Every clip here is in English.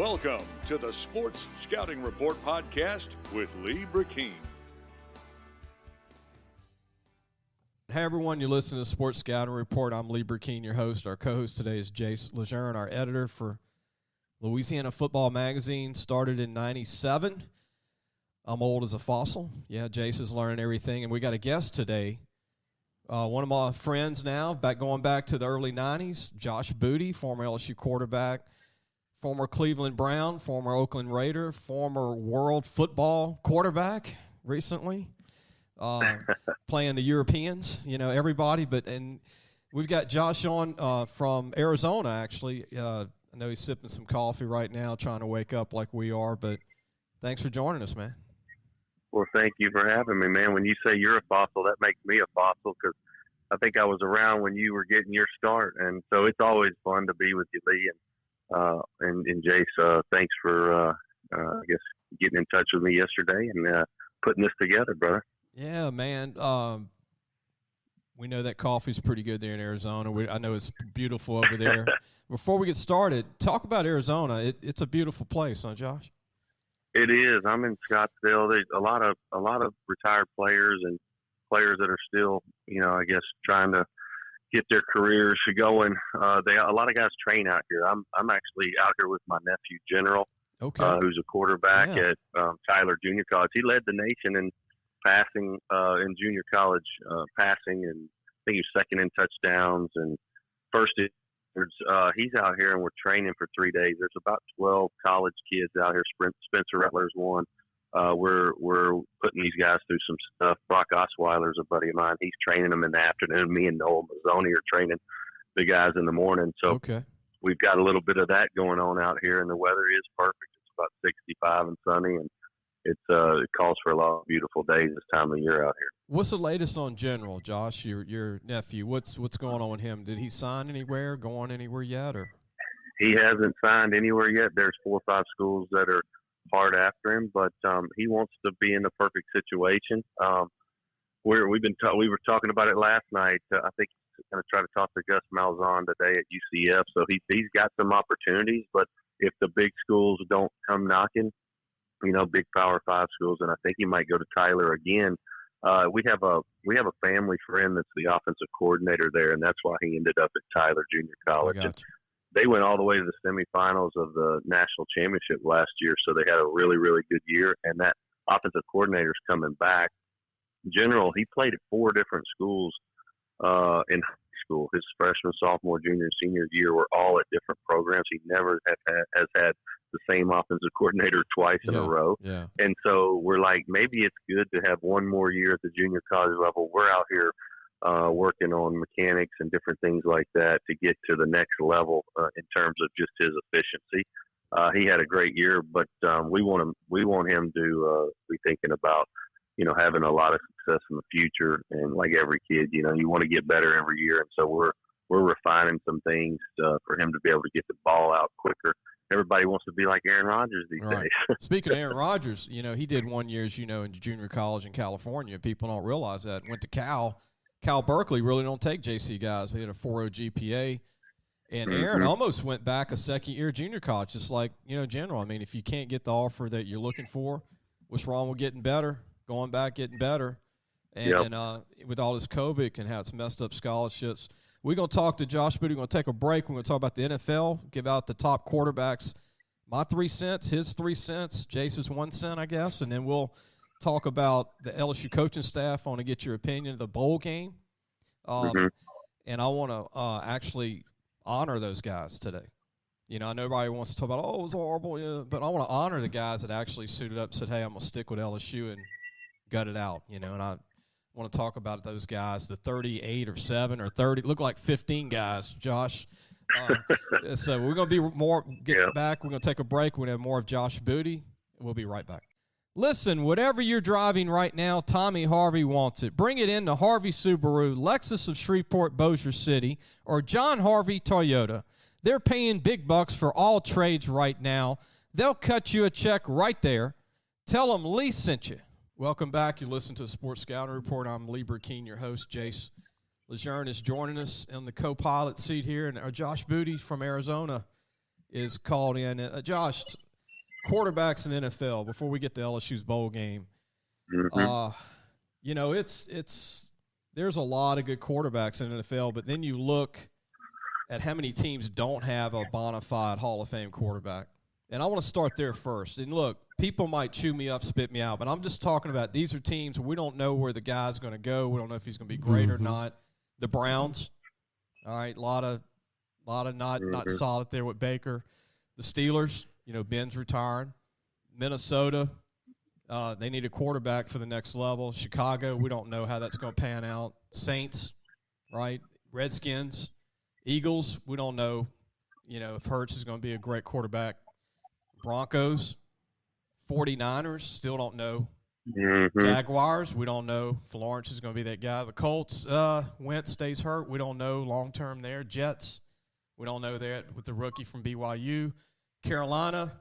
Welcome to the Sports Scouting Report podcast with Lee Brecheen. Hey everyone, you're listening to Sports Scouting Report. I'm Lee Brecheen, your host. Our co-host today is Jace LeJeune, our editor for Louisiana Football Magazine. Started in '97. I'm old as a fossil. Yeah, Jace is learning everything, and we got a guest today. One of my friends now, going back to the early '90s, Josh Booty, former LSU quarterback, former Cleveland Brown, former Oakland Raider, former world football quarterback recently. Playing the Europeans, everybody. And we've got Josh on from Arizona, actually. I know he's sipping some coffee right now, trying to wake up like we are. But thanks for joining us, man. Well, thank you for having me, man. When you say you're a fossil, that makes me a fossil because I think I was around when you were getting your start. And so it's always fun to be with you, Lee. And Jace, thanks for, I guess, getting in touch with me yesterday and putting this together, brother. Yeah, man. We know that coffee's pretty good there in Arizona. I know it's beautiful over there. Before we get started, talk about Arizona. It's a beautiful place, huh, Josh? It is. I'm in Scottsdale. There's a lot of retired players and players that are still, I guess, trying to get their careers going. A lot of guys train out here. I'm actually out here with my nephew, General, who's a quarterback at Tyler Junior College. He led the nation in passing in junior college passing, and I think he's second in touchdowns and first. He's out here, and we're training for 3 days. There's about 12 college kids out here. Spencer Rattler's one. We're putting these guys through some stuff. Brock Osweiler's a buddy of mine. He's training them in the afternoon. Me and Noel Mazzoni are training the guys in the morning. So we've got a little bit of that going on out here, and the weather is perfect. It's about 65 and sunny, and it calls for a lot of beautiful days this time of year out here. What's the latest on General, Josh, your nephew? What's going on with him? Did he sign anywhere, go on anywhere yet? Or he hasn't signed anywhere yet. There's 4 or 5 schools that are hard after him, but he wants to be in the perfect situation. We were talking about it last night. I think he's going to try to talk to Gus Malzahn today at UCF. So he's got some opportunities, but if the big schools don't come knocking, big Power 5 schools, and I think he might go to Tyler again. We have a family friend that's the offensive coordinator there, and that's why he ended up at Tyler Junior College. They went all the way to the semifinals of the national championship last year, so they had a really, really good year. And that offensive coordinator's coming back. General, he played at 4 different schools in high school. His freshman, sophomore, junior, and senior year were all at different programs. He never has had the same offensive coordinator twice in a row. Yeah. And so we're like, maybe it's good to have one more year at the junior college level. We're out here working on mechanics and different things like that to get to the next level in terms of just his efficiency. He had a great year, but we want him to be thinking about, having a lot of success in the future. And like every kid, you want to get better every year. And so we're refining some things for him to be able to get the ball out quicker. Everybody wants to be like Aaron Rodgers these days. Speaking of Aaron Rodgers, he did 1 year, as in junior college in California. People don't realize that. Went to Cal Berkeley really don't take JC guys. We had a 4.0 GPA. And Aaron almost went back a second-year junior college, just like, General. I mean, if you can't get the offer that you're looking for, what's wrong with getting better, going back, getting better? And with all this COVID and how it's messed up scholarships. We're going to talk to Josh Booty. We're going to take a break. We're going to talk about the NFL, give out the top quarterbacks. My 3 cents, his 3 cents, Jace's 1 cent, I guess. And then we'll talk about the LSU coaching staff. I want to get your opinion of the bowl game. And I want to actually honor those guys today. I know everybody wants to talk about, it was horrible, but I want to honor the guys that actually suited up and said, hey, I'm going to stick with LSU and gut it out, and I want to talk about those guys, the 38 or 7 or 30, look like 15 guys, Josh. So we're going to be back. We're going to take a break. We're going to have more of Josh Booty, and we'll be right back. Listen, whatever you're driving right now, Tommy Harvey wants it. Bring it in to Harvey Subaru, Lexus of Shreveport, Bossier City, or John Harvey Toyota. They're paying big bucks for all trades right now. They'll cut you a check right there. Tell them Lee sent you. Welcome back. You listen to the Sports Scouting Report. I'm Lee Brecheen, your host. Jace LeJeune is joining us in the co-pilot seat here, and our Josh Booty from Arizona is called in. Josh, quarterbacks in NFL, before we get to LSU's bowl game, you know, there's a lot of good quarterbacks in the NFL, but then you look at how many teams don't have a bona fide Hall of Fame quarterback. And I want to start there first. And look, people might chew me up, spit me out, but I'm just talking about these are teams where we don't know where the guy's going to go. We don't know if he's going to be great or not. The Browns, all right, a lot of not solid there with Baker. The Steelers, you know, Ben's retiring. Minnesota, they need a quarterback for the next level. Chicago, we don't know how that's going to pan out. Saints, right? Redskins, Eagles, we don't know, you know, if Hurts is going to be a great quarterback. Broncos, 49ers, still don't know. Jaguars, we don't know if Lawrence is going to be that guy. The Colts, Wentz stays hurt. We don't know long-term there. Jets, we don't know that with the rookie from BYU. Carolina,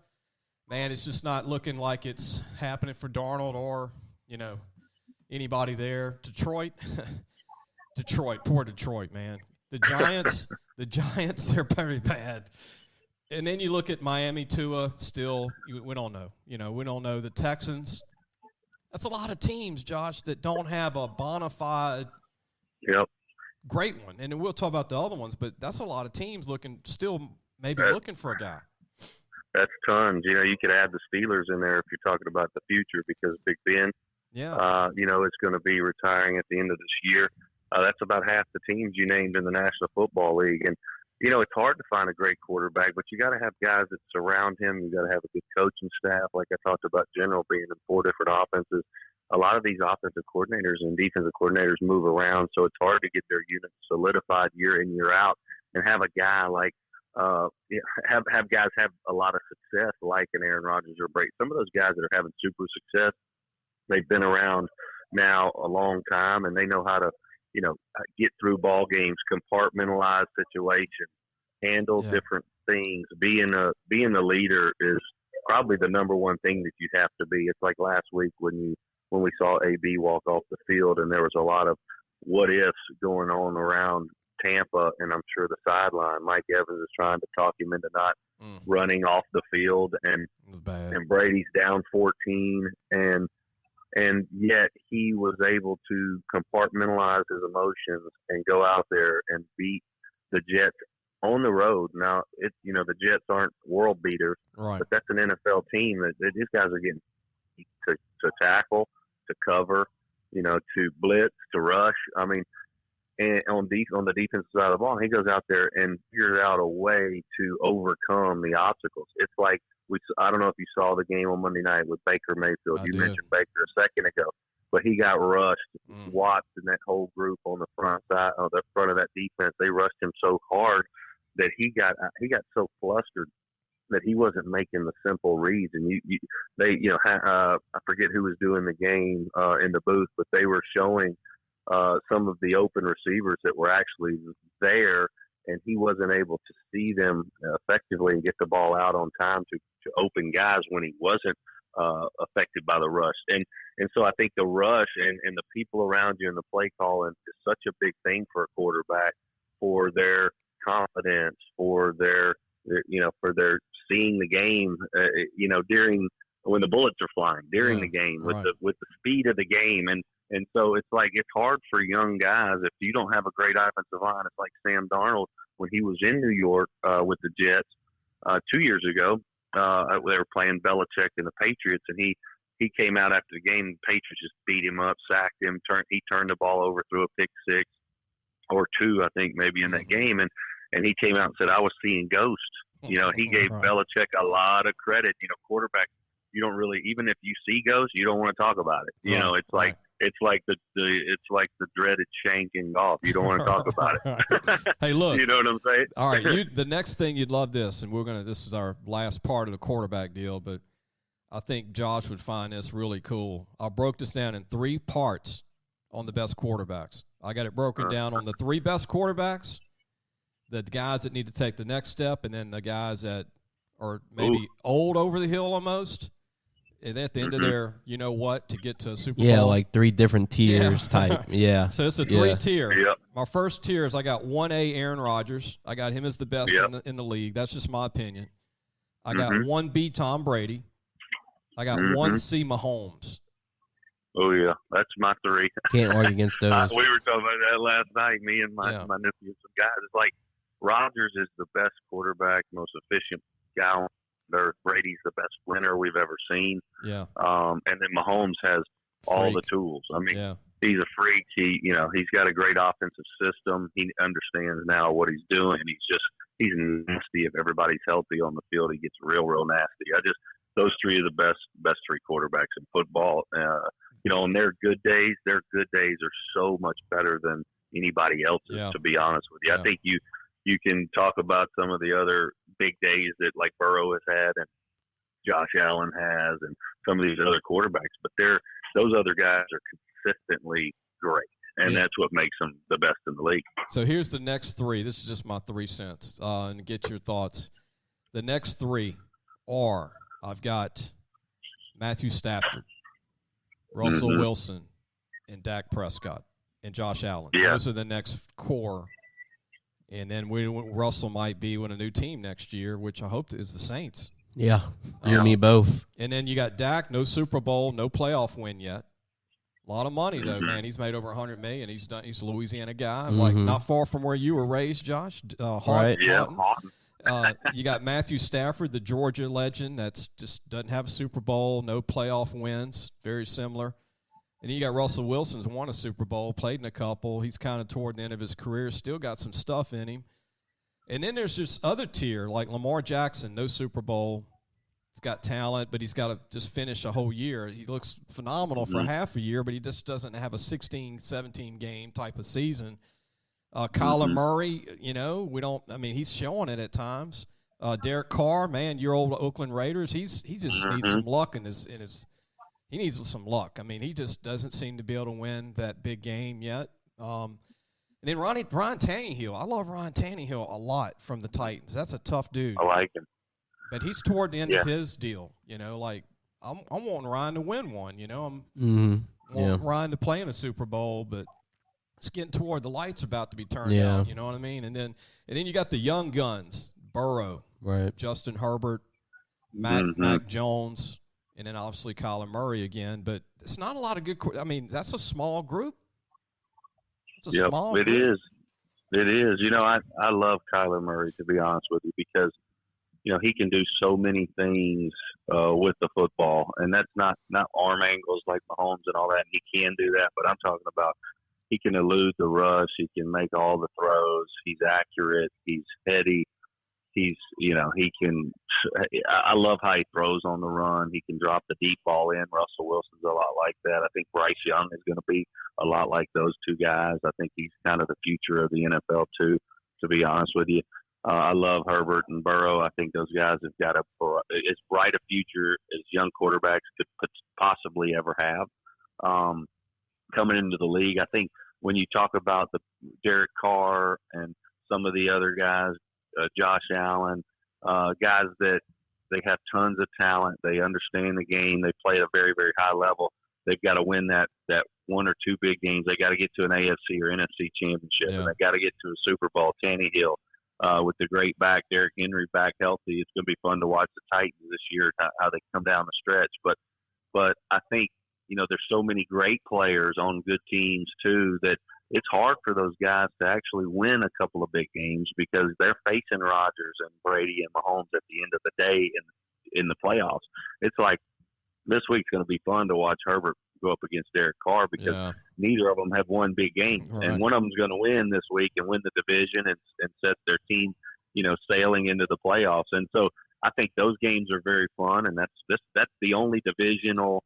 man, it's just not looking like it's happening for Darnold or, you know, anybody there. Detroit, poor Detroit, man. The Giants, they're very bad. And then you look at Miami, Tua, still, we don't know. You know, we don't know. The Texans, that's a lot of teams, Josh, that don't have a bona fide great one. And then we'll talk about the other ones, but that's a lot of teams looking for a guy. That's tons. You know, you could add the Steelers in there if you're talking about the future because Big Ben, you know, is going to be retiring at the end of this year. That's about half the teams you named in the National Football League. And, you know, it's hard to find a great quarterback, but you got to have guys that surround him. You got to have a good coaching staff. Like I talked about General being in 4 different offenses. A lot of these offensive coordinators and defensive coordinators move around, so it's hard to get their units solidified year in, year out, and have a guy like have guys have a lot of success like an Aaron Rodgers or Brady. Some of those guys that are having super success, they've been around now a long time, and they know how to, you know, get through ball games, compartmentalize situations, handle different things. Being the leader is probably the number one thing that you have to be. It's like last week when we saw AB walk off the field, and there was a lot of what ifs going on around Tampa, and I'm sure the sideline. Mike Evans is trying to talk him into not running off the field, and Brady's down 14, and yet he was able to compartmentalize his emotions and go out there and beat the Jets on the road. Now, you know, the Jets aren't world beaters, but that's an NFL team that these guys are getting to tackle, to cover, you know, to blitz, to rush. I mean, and on the defensive side of the ball, he goes out there and figures out a way to overcome the obstacles. It's like I don't know if you saw the game on Monday night with Baker Mayfield. You mentioned Baker a second ago, but he got rushed. Watts and that whole group on the front side, on the front of that defense, they rushed him so hard that he got so flustered that he wasn't making the simple reads. And I forget who was doing the game in the booth, but they were showing some of the open receivers that were actually there, and he wasn't able to see them effectively and get the ball out on time to open guys when he wasn't affected by the rush. And so I think the rush and the people around you and the play calling is such a big thing for a quarterback, for their confidence, for their seeing the game, during when the bullets are flying during the game with the speed of the game. And so it's like, it's hard for young guys if you don't have a great offensive line. It's like Sam Darnold when he was in New York with the Jets 2 years ago. They were playing Belichick and the Patriots, and he came out after the game. The Patriots just beat him up, sacked him, he turned the ball over, threw a pick six or two, I think, maybe in that game. And he came out and said, I was seeing ghosts. You know, he gave Belichick a lot of credit. You know, quarterback, you don't really, even if you see ghosts, you don't want to talk about it. You know, it's like the dreaded shank in golf. You don't want to talk about it. Hey, look. You know what I'm saying? All right, the next thing, you'd love this, and this is our last part of the quarterback deal, but I think Josh would find this really cool. I broke this down in 3 parts on the best quarterbacks. I got it broken down on the 3 best quarterbacks, the guys that need to take the next step, and then the guys that are maybe old over the hill almost. And at the end of their, to get to a Super Bowl. Yeah, like 3 different tiers type. Yeah. So it's a 3-tier. Yep. My first tier is I got 1A Aaron Rodgers. I got him as the best in the league. That's just my opinion. I got 1B Tom Brady. I got 1C Mahomes. Oh, yeah. That's my 3. Can't argue against those. We were talking about that last night, me and my nephew and some guys. It's like Rodgers is the best quarterback, most efficient guy on earth. Brady's the best winner we've ever seen. Yeah. And then Mahomes has all the tools. I mean, he's a freak. He's got a great offensive system. He understands now what he's doing. He's nasty. If everybody's healthy on the field, he gets real, real nasty. Those 3 are the best 3 quarterbacks in football. On their good days are so much better than anybody else's, to be honest with you. I think you can talk about some of the other big days that like Burrow has had and Josh Allen has and some of these other quarterbacks, but those other guys are consistently great, and that's what makes them the best in the league. So here's the next 3. This is just my 3 cents, and get your thoughts. The next 3 are I've got Matthew Stafford, Russell Wilson, and Dak Prescott, and Josh Allen. Yeah. Those are the next core. And then Russell might be with a new team next year, which I hope is the Saints. Yeah, you and me both. And then you got Dak, no Super Bowl, no playoff win yet. A lot of money, though, man. He's made over $100 million. He's a Louisiana guy, like not far from where you were raised, Josh. Right. Yeah. You got Matthew Stafford, the Georgia legend, that's just doesn't have a Super Bowl, no playoff wins, very similar. And then you got Russell Wilson's won a Super Bowl, played in a couple. He's kind of toward the end of his career, still got some stuff in him. And then there's this other tier, like Lamar Jackson, no Super Bowl. He's got talent, but he's got to just finish a whole year. He looks phenomenal for half a year, but he just doesn't have a 16, 17 game type of season. Kyler Murray, he's showing it at times. Derek Carr, man, your old Oakland Raiders, he just needs some luck in his he needs some luck. I mean, he just doesn't seem to be able to win that big game yet. And then Ryan Tannehill. I love Ryan Tannehill a lot from the Titans. That's a tough dude. I like him. But he's toward the end of his deal. Like I'm wanting Ryan to win one. I'm wanting Ryan to play in a Super Bowl, but it's getting toward the lights about to be turned out. You know what I mean? And then you got the young guns, Burrow, right, Justin Herbert, Mac Jones, and then obviously Kyler Murray again. But it's not a lot of good. That's a small group. It's a small group. It is. It is. I love Kyler Murray, to be honest with you, because he can do so many things with the football, and that's not arm angles like Mahomes and all that. He can do that, but I'm talking about he can elude the rush. He can make all the throws. He's accurate. He's heady. He can. I love how he throws on the run. He can drop the deep ball in. Russell Wilson's a lot like that. I think Bryce Young is going to be a lot like those two guys. I think he's kind of the future of the NFL too, to be honest with you. I love Herbert and Burrow. I think those guys have got as bright a future as young quarterbacks could possibly ever have. Coming into the league, I think when you talk about the Derek Carr and some of the other guys, Josh Allen, guys that they have tons of talent, they understand the game, they play at a very, very high level. They've got to win that one or two big games. They got to get to an AFC or NFC championship, and they got to get to a Super Bowl. Tannehill, with the great back, Derrick Henry back healthy, it's going to be fun to watch the Titans this year, how they come down the stretch. But I think, there's so many great players on good teams too that it's hard for those guys to actually win a couple of big games because they're facing Rodgers and Brady and Mahomes at the end of the day in the playoffs. It's like this week's going to be fun to watch Herbert go up against Derek Carr because neither of them have won big games. Right. And one of them's going to win this week and win the division and set their team, sailing into the playoffs. And so I think those games are very fun, and that's the only divisional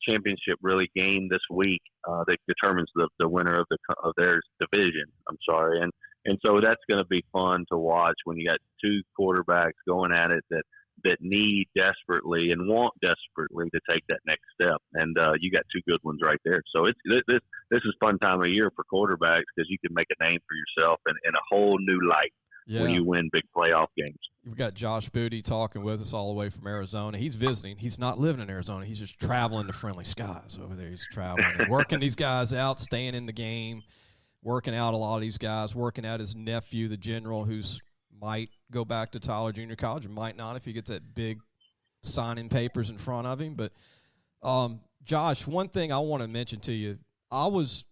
championship really game this week that determines the winner of their division. I'm sorry, and so that's going to be fun to watch when you got two quarterbacks going at it that need desperately and want desperately to take that next step. And you got two good ones right there. So this is fun time of year for quarterbacks because you can make a name for yourself in a whole new light when you win big playoff games. We've got Josh Booty talking with us all the way from Arizona. He's visiting. He's not living in Arizona. He's just traveling to friendly skies over there. He's traveling and working these guys out, staying in the game, working out a lot of these guys, working out his nephew, the general, who's might go back to Tyler Junior College, and might not if he gets that big signing papers in front of him. But, Josh, one thing I want to mention to you, I was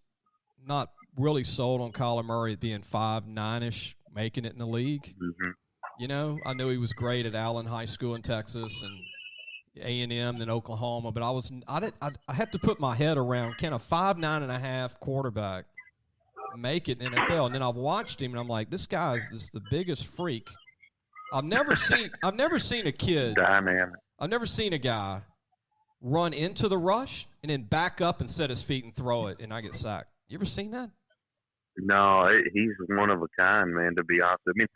not really sold on Kyler Murray being 5'9"-ish, making it in the league. Mm-hmm. You know, I knew he was great at Allen High School in Texas and A&M, then Oklahoma, but I had to put my head around, can a 5'9.5" quarterback make it in the NFL? And then I've watched him, and I'm like, this is the biggest freak. I've never seen a kid. I've never seen a guy run into the rush and then back up and set his feet and throw it, and I get sacked. You ever seen that? No, he's one of a kind, man. To be honest, I mean,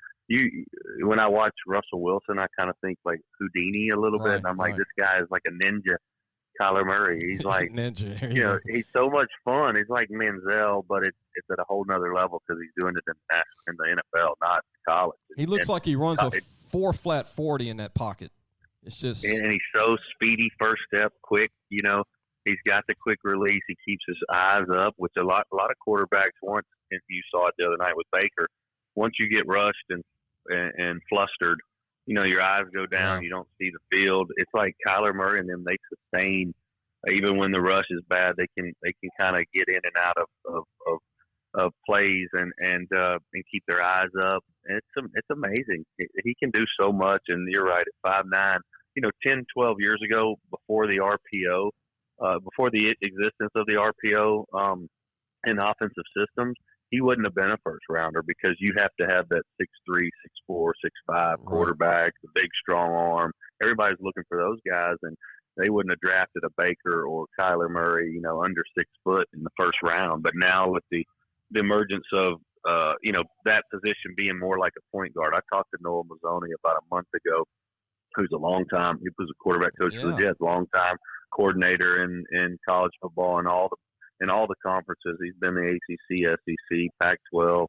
when I watch Russell Wilson, I kind of think like Houdini a little bit, and I'm like, this guy is like a ninja. Kyler Murray, he's like ninja. You know, he's so much fun. He's like Manziel, but it's at a whole nother level because he's doing it in the NFL, not college. He looks like he runs a 4-flat 40 in that pocket. It's just, and he's so speedy, first step, quick. You know, he's got the quick release. He keeps his eyes up, which a lot of quarterbacks want. If you saw it the other night with Baker, once you get rushed and flustered, you know, your eyes go down. Yeah. You don't see the field. It's like Kyler Murray and them. They sustain even when the rush is bad. They can kind of get in and out of plays and keep their eyes up. And it's amazing. He can do so much. And you're right, at 5'9", you know, 10, 12 years ago, before the RPO, before the existence of the RPO in offensive systems, he wouldn't have been a first rounder because you have to have that 6'3", 6'4", 6'5" quarterback, the big strong arm. Everybody's looking for those guys, and they wouldn't have drafted a Baker or Kyler Murray, you know, under 6 foot in the first round. But now with the emergence of, you know, that position being more like a point guard. I talked to Noah Mazzoni about a month ago, who's he was a quarterback coach for the Jets, long-time coordinator in college football and all the conferences. He's been the ACC, SEC, Pac-12.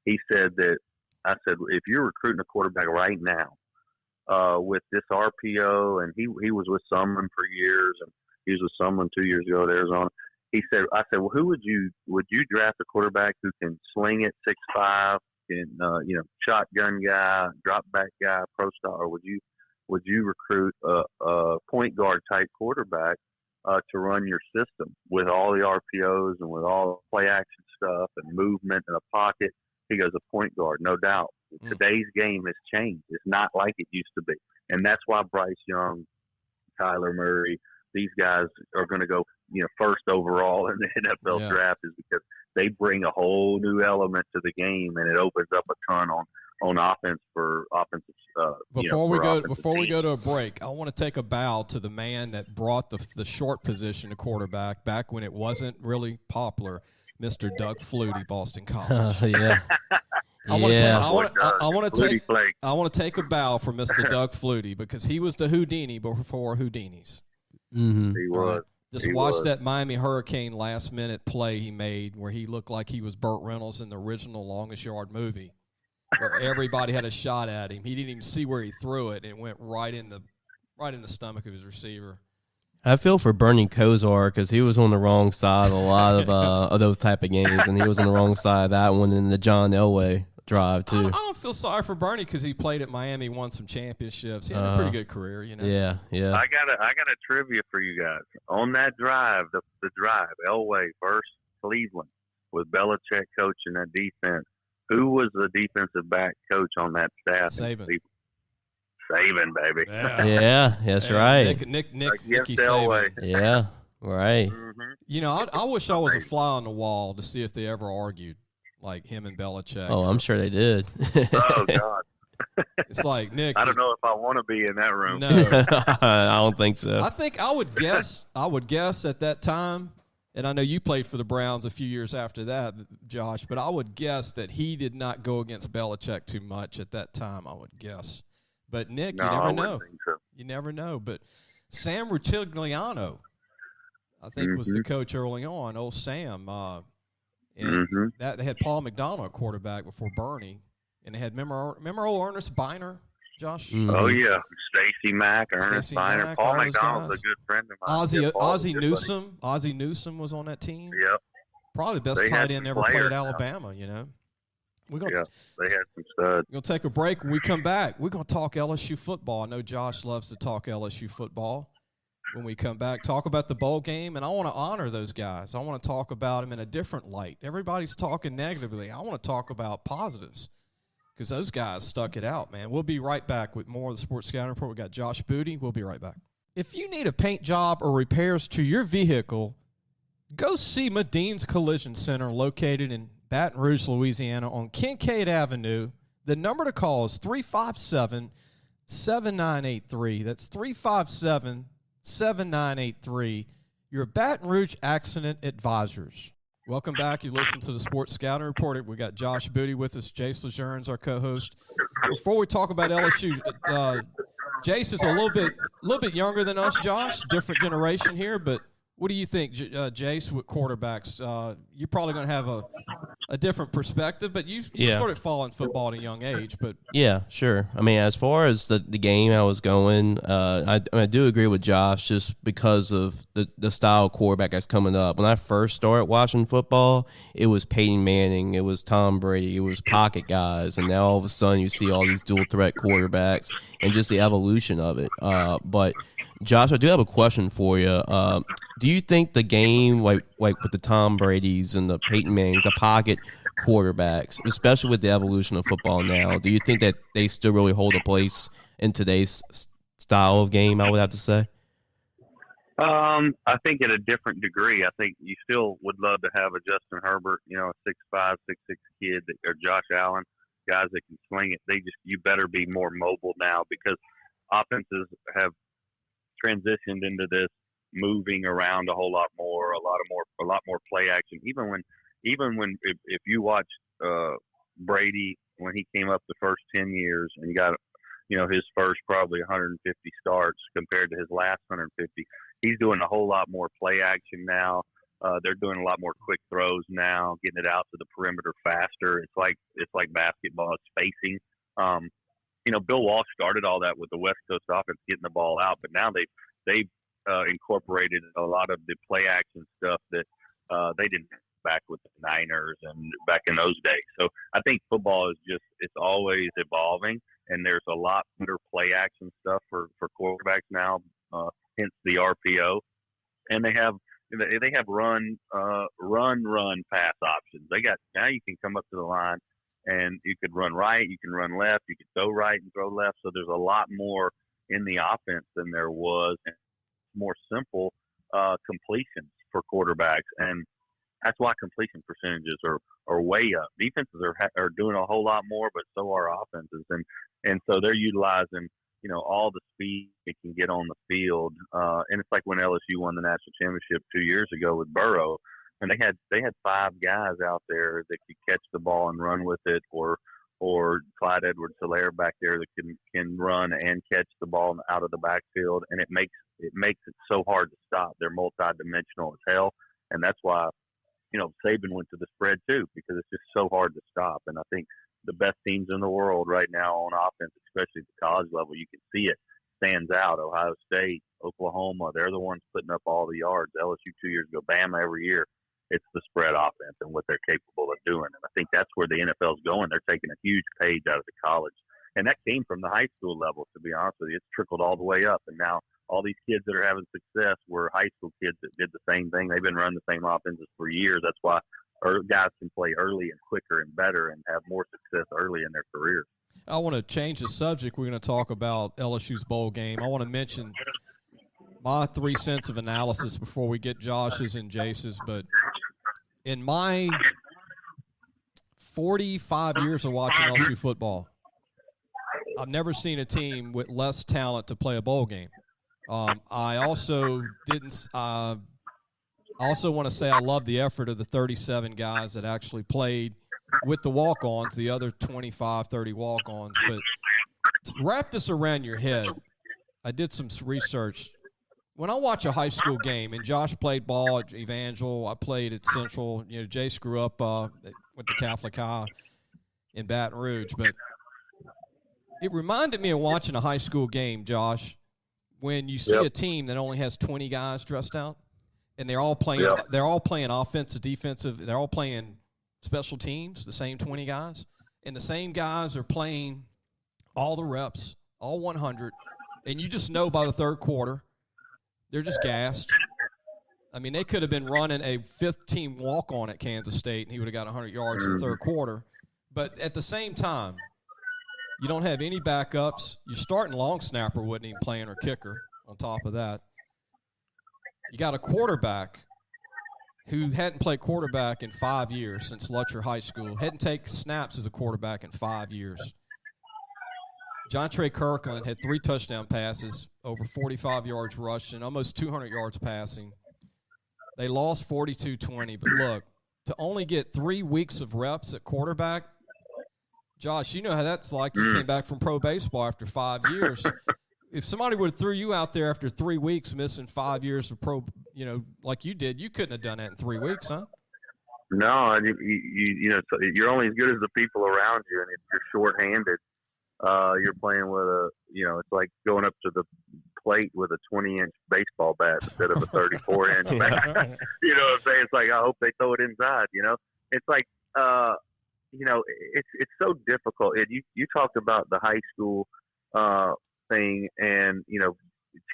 He said that, I said, if you're recruiting a quarterback right now with this RPO, and he was with Sumlin for years, and he was with Sumlin 2 years ago at Arizona. I said, well, who would you draft a quarterback who can sling it 6'5", can you know, shotgun guy, drop back guy, pro star, or would you recruit a point guard type quarterback to run your system with all the RPOs and with all the play action stuff and movement in a pocket? He goes, a point guard, no doubt. Today's game has changed. It's not like it used to be. And that's why Bryce Young, Kyler Murray, these guys are going to go, you know, first overall in the NFL draft, is because they bring a whole new element to the game, and it opens up a ton on offense for offensive. Before we go to a break, I want to take a bow to the man that brought the short position to quarterback back when it wasn't really popular, Mr. Doug Flutie, Boston College. Yeah. I want to take a bow for Mr. Doug Flutie, because he was the Houdini before Houdinis. Mm-hmm. He was. Watch that Miami Hurricane last-minute play he made where he looked like he was Burt Reynolds in the original Longest Yard movie, where everybody had a shot at him. He didn't even see where he threw it, and it went right in the stomach of his receiver. I feel for Bernie Kosar because he was on the wrong side of a lot of those type of games, and he was on the wrong side of that one in the John Elway drive too. I don't feel sorry for Bernie because he played at Miami, won some championships. He had a pretty good career, you know. Yeah. I got a trivia for you guys on that drive. The drive, Elway versus Cleveland, with Belichick coaching that defense. Who was the defensive back coach on that staff? Saban, baby. Yeah, that's right. Nicky Saban. Yeah, right. Mm-hmm. You know, I wish I was a fly on the wall to see if they ever argued, like him and Belichick. Oh, I'm sure they did. Oh, God. It's like, Nick, I don't know if I want to be in that room. No. I don't think so. I think I would guess at that time, and I know you played for the Browns a few years after that, Josh, but I would guess that he did not go against Belichick too much at that time, I would guess. But, Nick, no, you never know. Think so. You never know. But Sam Rutigliano, I think, was the coach early on, old Sam. And that they had Paul McDonald at quarterback before Bernie. And they had, remember old Ernest Biner, Josh? Mm-hmm. Oh, yeah. Stacey Mack, Ernest Biner. Paul McDonald's a good friend of mine. Ozzie Newsome was on that team. Yep. Probably the best tight end ever played at Alabama, you know. We're gonna, Yeah, they had some studs. We're going to take a break. When we come back, we're going to talk LSU football. I know Josh loves to talk LSU football. When we come back, talk about the bowl game, and I want to honor those guys. I want to talk about them in a different light. Everybody's talking negatively. I want to talk about positives because those guys stuck it out, man. We'll be right back with more of the Sports Scouting Report. We got Josh Booty. We'll be right back. If you need a paint job or repairs to your vehicle, go see Medine's Collision Center located in Baton Rouge, Louisiana on Kincaid Avenue. The number to call is 357-7983. That's 357-7983. Your Baton Rouge Accident Advisors. Welcome back. You listen to the Sports Scouting Report. We got Josh Booty with us. Jace LeJeune's our co-host. Before we talk about LSU, Jace is a little bit younger than us, Josh. Different generation here, but what do you think, Jace, with quarterbacks? You're probably going to have a different perspective, but you started following football at a young age. But yeah, sure. I mean, as far as the game I was going, I do agree with Josh just because of the style of quarterback that's coming up. When I first started watching football, it was Peyton Manning, it was Tom Brady, it was pocket guys, and now all of a sudden you see all these dual threat quarterbacks and just the evolution of it. But Josh, I do have a question for you. Do you think the game, like with the Tom Brady's and the Peyton Mannings, the pocket quarterbacks, especially with the evolution of football now, do you think that they still really hold a place in today's style of game, I would have to say? I think at a different degree. I think you still would love to have a Justin Herbert, a 6'5", 6'6" kid, or Josh Allen, guys that can sling it. You better be more mobile now because offenses have transitioned into this moving around a whole lot more, a lot more play action. Even when if you watch Brady when he came up the first 10 years and he got his first probably 150 starts compared to his last 150, he's doing a whole lot more play action now. They're doing a lot more quick throws now, getting it out to the perimeter faster. It's like basketball. It's spacing. Bill Walsh started all that with the West Coast offense, getting the ball out, but now they've incorporated a lot of the play action stuff that they didn't back with the Niners and back in those days. So I think football is it's always evolving, and there's a lot better play action stuff for quarterbacks now, hence the RPO. And they have run pass options. Now you can come up to the line and you could run right, you can run left, you could throw right and throw left. So there's a lot more in the offense than there was, and more simple completions for quarterbacks. And that's why completion percentages are way up. Defenses are doing a whole lot more, but so are offenses. And so they're utilizing, all the speed they can get on the field. And it's like when LSU won the national championship 2 years ago with Burrow, and they had 5 guys out there that could catch the ball and run with it, or Clyde Edwards-Helaire back there that can run and catch the ball out of the backfield, and it makes it so hard to stop. They're multidimensional as hell, and that's why Saban went to the spread too, because it's just so hard to stop. And I think the best teams in the world right now on offense, especially at the college level, you can see it, stands out. Ohio State, Oklahoma, they're the ones putting up all the yards. LSU 2 years ago, Bama every year. It's the spread offense and what they're capable of doing. And I think that's where the NFL's going. They're taking a huge page out of the college. And that came from the high school level, to be honest with you. It's trickled all the way up. And now all these kids that are having success were high school kids that did the same thing. They've been running the same offenses for years. That's why guys can play early and quicker and better and have more success early in their careers. I want to change the subject. We're going to talk about LSU's bowl game. I want to mention my 3 cents of analysis before we get Josh's and Jace's. But in my 45 years of watching LSU football, I've never seen a team with less talent to play a bowl game. I also want to say I love the effort of the 37 guys that actually played with the walk-ons, the other 25, 30 walk-ons. But to wrap this around your head, I did some research. When I watch a high school game, and Josh played ball at Evangel, I played at Central. Jace grew up, went to Catholic High in Baton Rouge. But it reminded me of watching a high school game, Josh, when you see a team that only has 20 guys dressed out, and they're all playing. They're all playing offensive, defensive. They're all playing special teams. The same 20 guys. and the same guys are playing all the reps, all 100, and you just know by the third quarter they're just gassed. I mean, they could have been running a fifth-team walk-on at Kansas State, and he would have got 100 yards in the third quarter. But at the same time, you don't have any backups. Your starting long snapper wasn't even playing, or kicker on top of that. You got a quarterback who hadn't played quarterback in 5 years since Lutcher High School, hadn't taken snaps as a quarterback in 5 years. John Trey Kirkland had 3 touchdown passes, over 45 yards rushing, almost 200 yards passing. They lost 42-20, but look, to only get 3 weeks of reps at quarterback, Josh, you know how that's like. You came back from pro baseball after 5 years. If somebody would have threw you out there after 3 weeks, missing 5 years of pro, like you did, you couldn't have done that in 3 weeks, huh? No, you're only as good as the people around you, and if you're shorthanded, you're playing with it's like going up to the plate with a 20-inch baseball bat instead of a 34-inch bat. You know what I'm saying? It's like, I hope they throw it inside, It's like, it's so difficult. You talked about the high school thing and,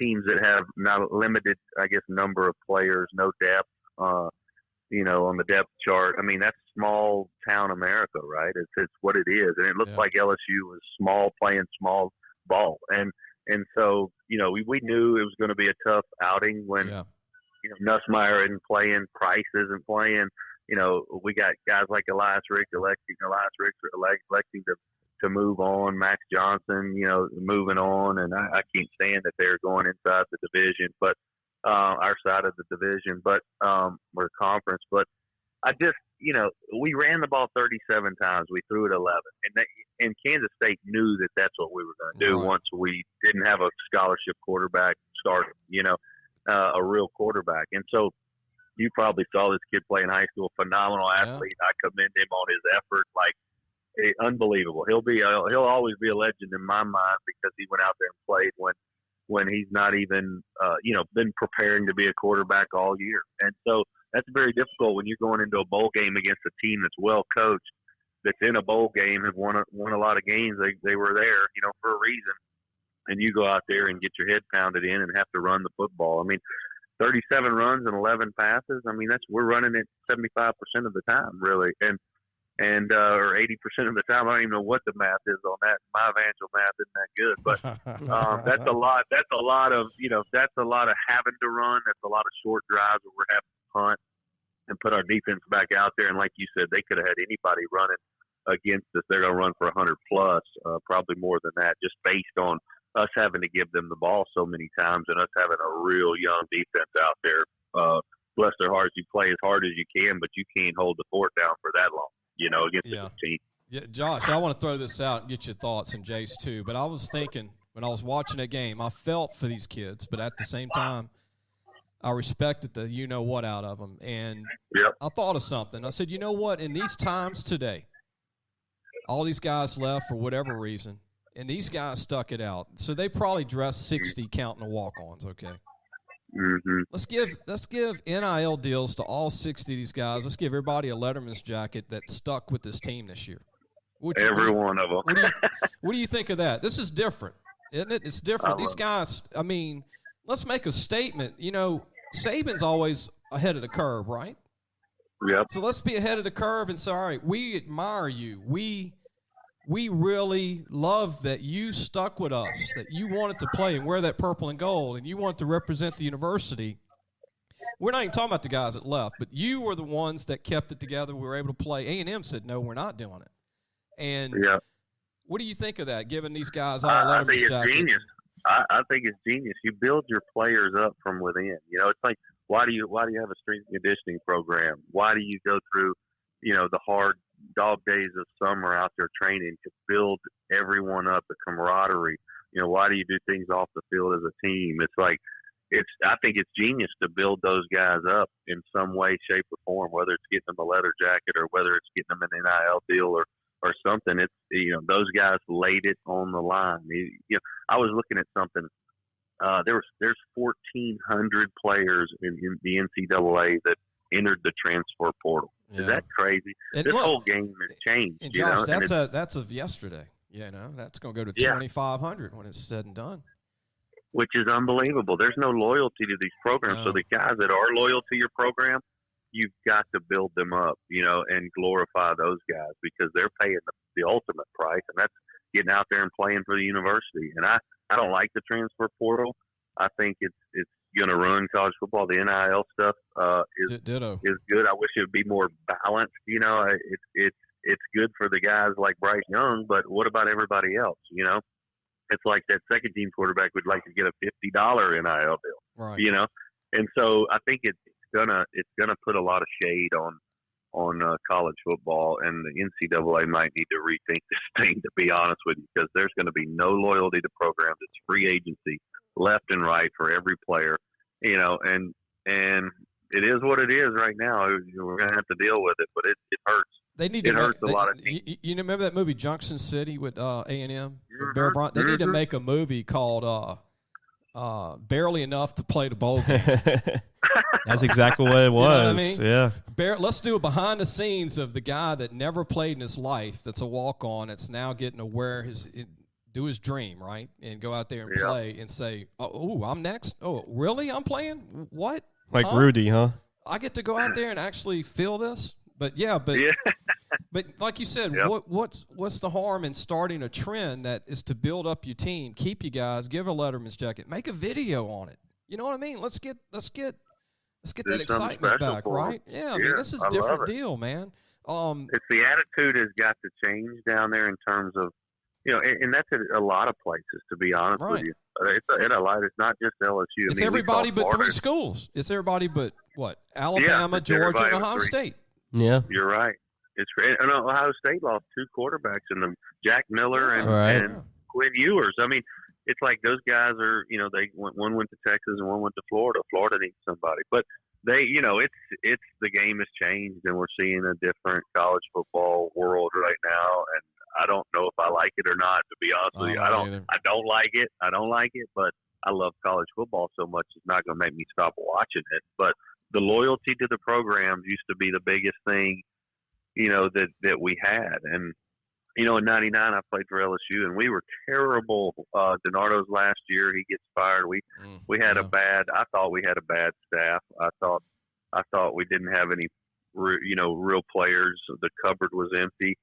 teams that have not a limited, I guess, number of players, no depth, on the depth chart. I mean, that's small town America, right? It's what it is. And it looks like LSU was small, playing small ball. And so, we knew it was going to be a tough outing when, Nussmeier isn't playing, Price isn't playing. We got guys like Elias Ricks electing to move on, Max Johnson, moving on. And I can't stand that they're going inside the division, but our side of the division, but we're conference. But I just, we ran the ball 37 times. We threw it 11. And Kansas State knew that that's what we were going to do once we didn't have a scholarship quarterback start, a real quarterback. And so you probably saw this kid play in high school, phenomenal athlete. I commend him on his effort, unbelievable. He'll always be a legend in my mind because he went out there and played when he's not even, been preparing to be a quarterback all year. And so that's very difficult when you're going into a bowl game against a team that's well coached, that's in a bowl game, have won a lot of games. They were there, for a reason. And you go out there and get your head pounded in and have to run the football. I mean, 37 runs and 11 passes. I mean, we're running it 75% of the time, really, and or 80% of the time. I don't even know what the math is on that. My Evangel math isn't that good, but that's a lot. That's a lot of that's a lot of having to run. That's a lot of short drives where we're having to punt and put our defense back out there. And like you said, they could have had anybody running against us. They're going to run for 100 plus, probably more than that, just based on us having to give them the ball so many times and us having a real young defense out there. Bless their hearts, you play as hard as you can, but you can't hold the fort down for that long, against the team. Yeah, Josh, I want to throw this out and get your thoughts, and Jace too. But I was thinking when I was watching that game, I felt for these kids, but at the same time, I respected the you-know-what out of them. And I thought of something. I said, you know what, in these times today, all these guys left for whatever reason, and these guys stuck it out. So they probably dressed 60 counting the walk-ons, okay? Mm-hmm. Let's give NIL deals to all 60 of these guys. Let's give everybody a Letterman's jacket that stuck with this team this year. Every one of them. What do you think of that? This is different, isn't it? It's different. These guys, I mean, let's make a statement. Saban's always ahead of the curve, right? Yep. So let's be ahead of the curve and say, all right, we admire you. We really love that you stuck with us, that you wanted to play and wear that purple and gold, and you wanted to represent the university. We're not even talking about the guys that left, but you were the ones that kept it together. We were able to play. A&M said, no, we're not doing it. And what do you think of that, giving these guys all I think it's genius. I think it's genius. You build your players up from within. It's like, why do you have a strength and conditioning program? Why do you go through, the hard dog days of summer out there training to build everyone up, the camaraderie? Why do you do things off the field as a team? It's like, I think it's genius to build those guys up in some way, shape, or form, whether it's getting them a leather jacket or whether it's getting them an NIL deal or something. It's, those guys laid it on the line. I was looking at something. There's 1,400 players in the NCAA that entered the transfer portal. Yeah. Is that crazy? And this look, whole game has changed. And you Josh, know? that's of yesterday. You know, that's going to go to Yeah. 2,500 when it's said and done. Which is unbelievable. There's no loyalty to these programs. No. So the guys that are loyal to your program, you've got to build them up, you know, and glorify those guys because they're paying the ultimate price, and that's getting out there and playing for the university. And I don't like the transfer portal. I think it's going to ruin college football. The NIL stuff is good. I wish it would be more balanced. You know, it's good for the guys like Bryce Young, but what about everybody else? You know, it's like that second team quarterback would like to get a $50 NIL deal. Right. You know, and so I think it's gonna put a lot of shade on college football, and the NCAA might need to rethink this thing, to be honest with you, because there's going to be no loyalty to programs. It's free agency left and right for every player, you know, and it is what it is right now. We're going to have to deal with it, but it hurts. They need it to hurts a lot of teams. You remember that movie Junction City with A&M? Bear Bryant? They need to make a movie called Barely Enough to Play the Bowl Game. That's exactly what it was. You know what I mean? Yeah. Let's do a behind the scenes of the guy that never played in his life, that's a walk-on, that's now getting to wear do his dream, right? And go out there and play and say, oh, I'm next? Oh, really? I'm playing? What? Like Rudy, huh? I get to go out there and actually feel this? But but like you said, what's the harm in starting a trend that is to build up your team, keep you guys, give a Letterman's jacket, make a video on it. You know what I mean? Let's get that excitement back, right? Yeah, I mean, this is a different deal, man. It's the attitude has got to change down there in terms of, you know, and that's a lot of places, to be honest with you. It's not just LSU. It's everybody but three schools. It's everybody but what? Alabama, Georgia, and Ohio State. Yeah, you're right. It's great. And Ohio State lost two quarterbacks in them, Jack Miller and Quinn Ewers. I mean, it's like those guys are, you know, one went to Texas and one went to Florida. Florida needs somebody, but they, you know, it's the game has changed, and we're seeing a different college football world right now. And I don't know if I like it or not, to be honest with you. I don't like it. I don't like it, but I love college football so much it's not going to make me stop watching it. But the loyalty to the programs used to be the biggest thing, you know, that we had. And, you know, in '99 I played for LSU, and we were terrible. DiNardo's last year, he gets fired. We had I thought we had a bad staff. I thought we didn't have any, real players. The cupboard was empty.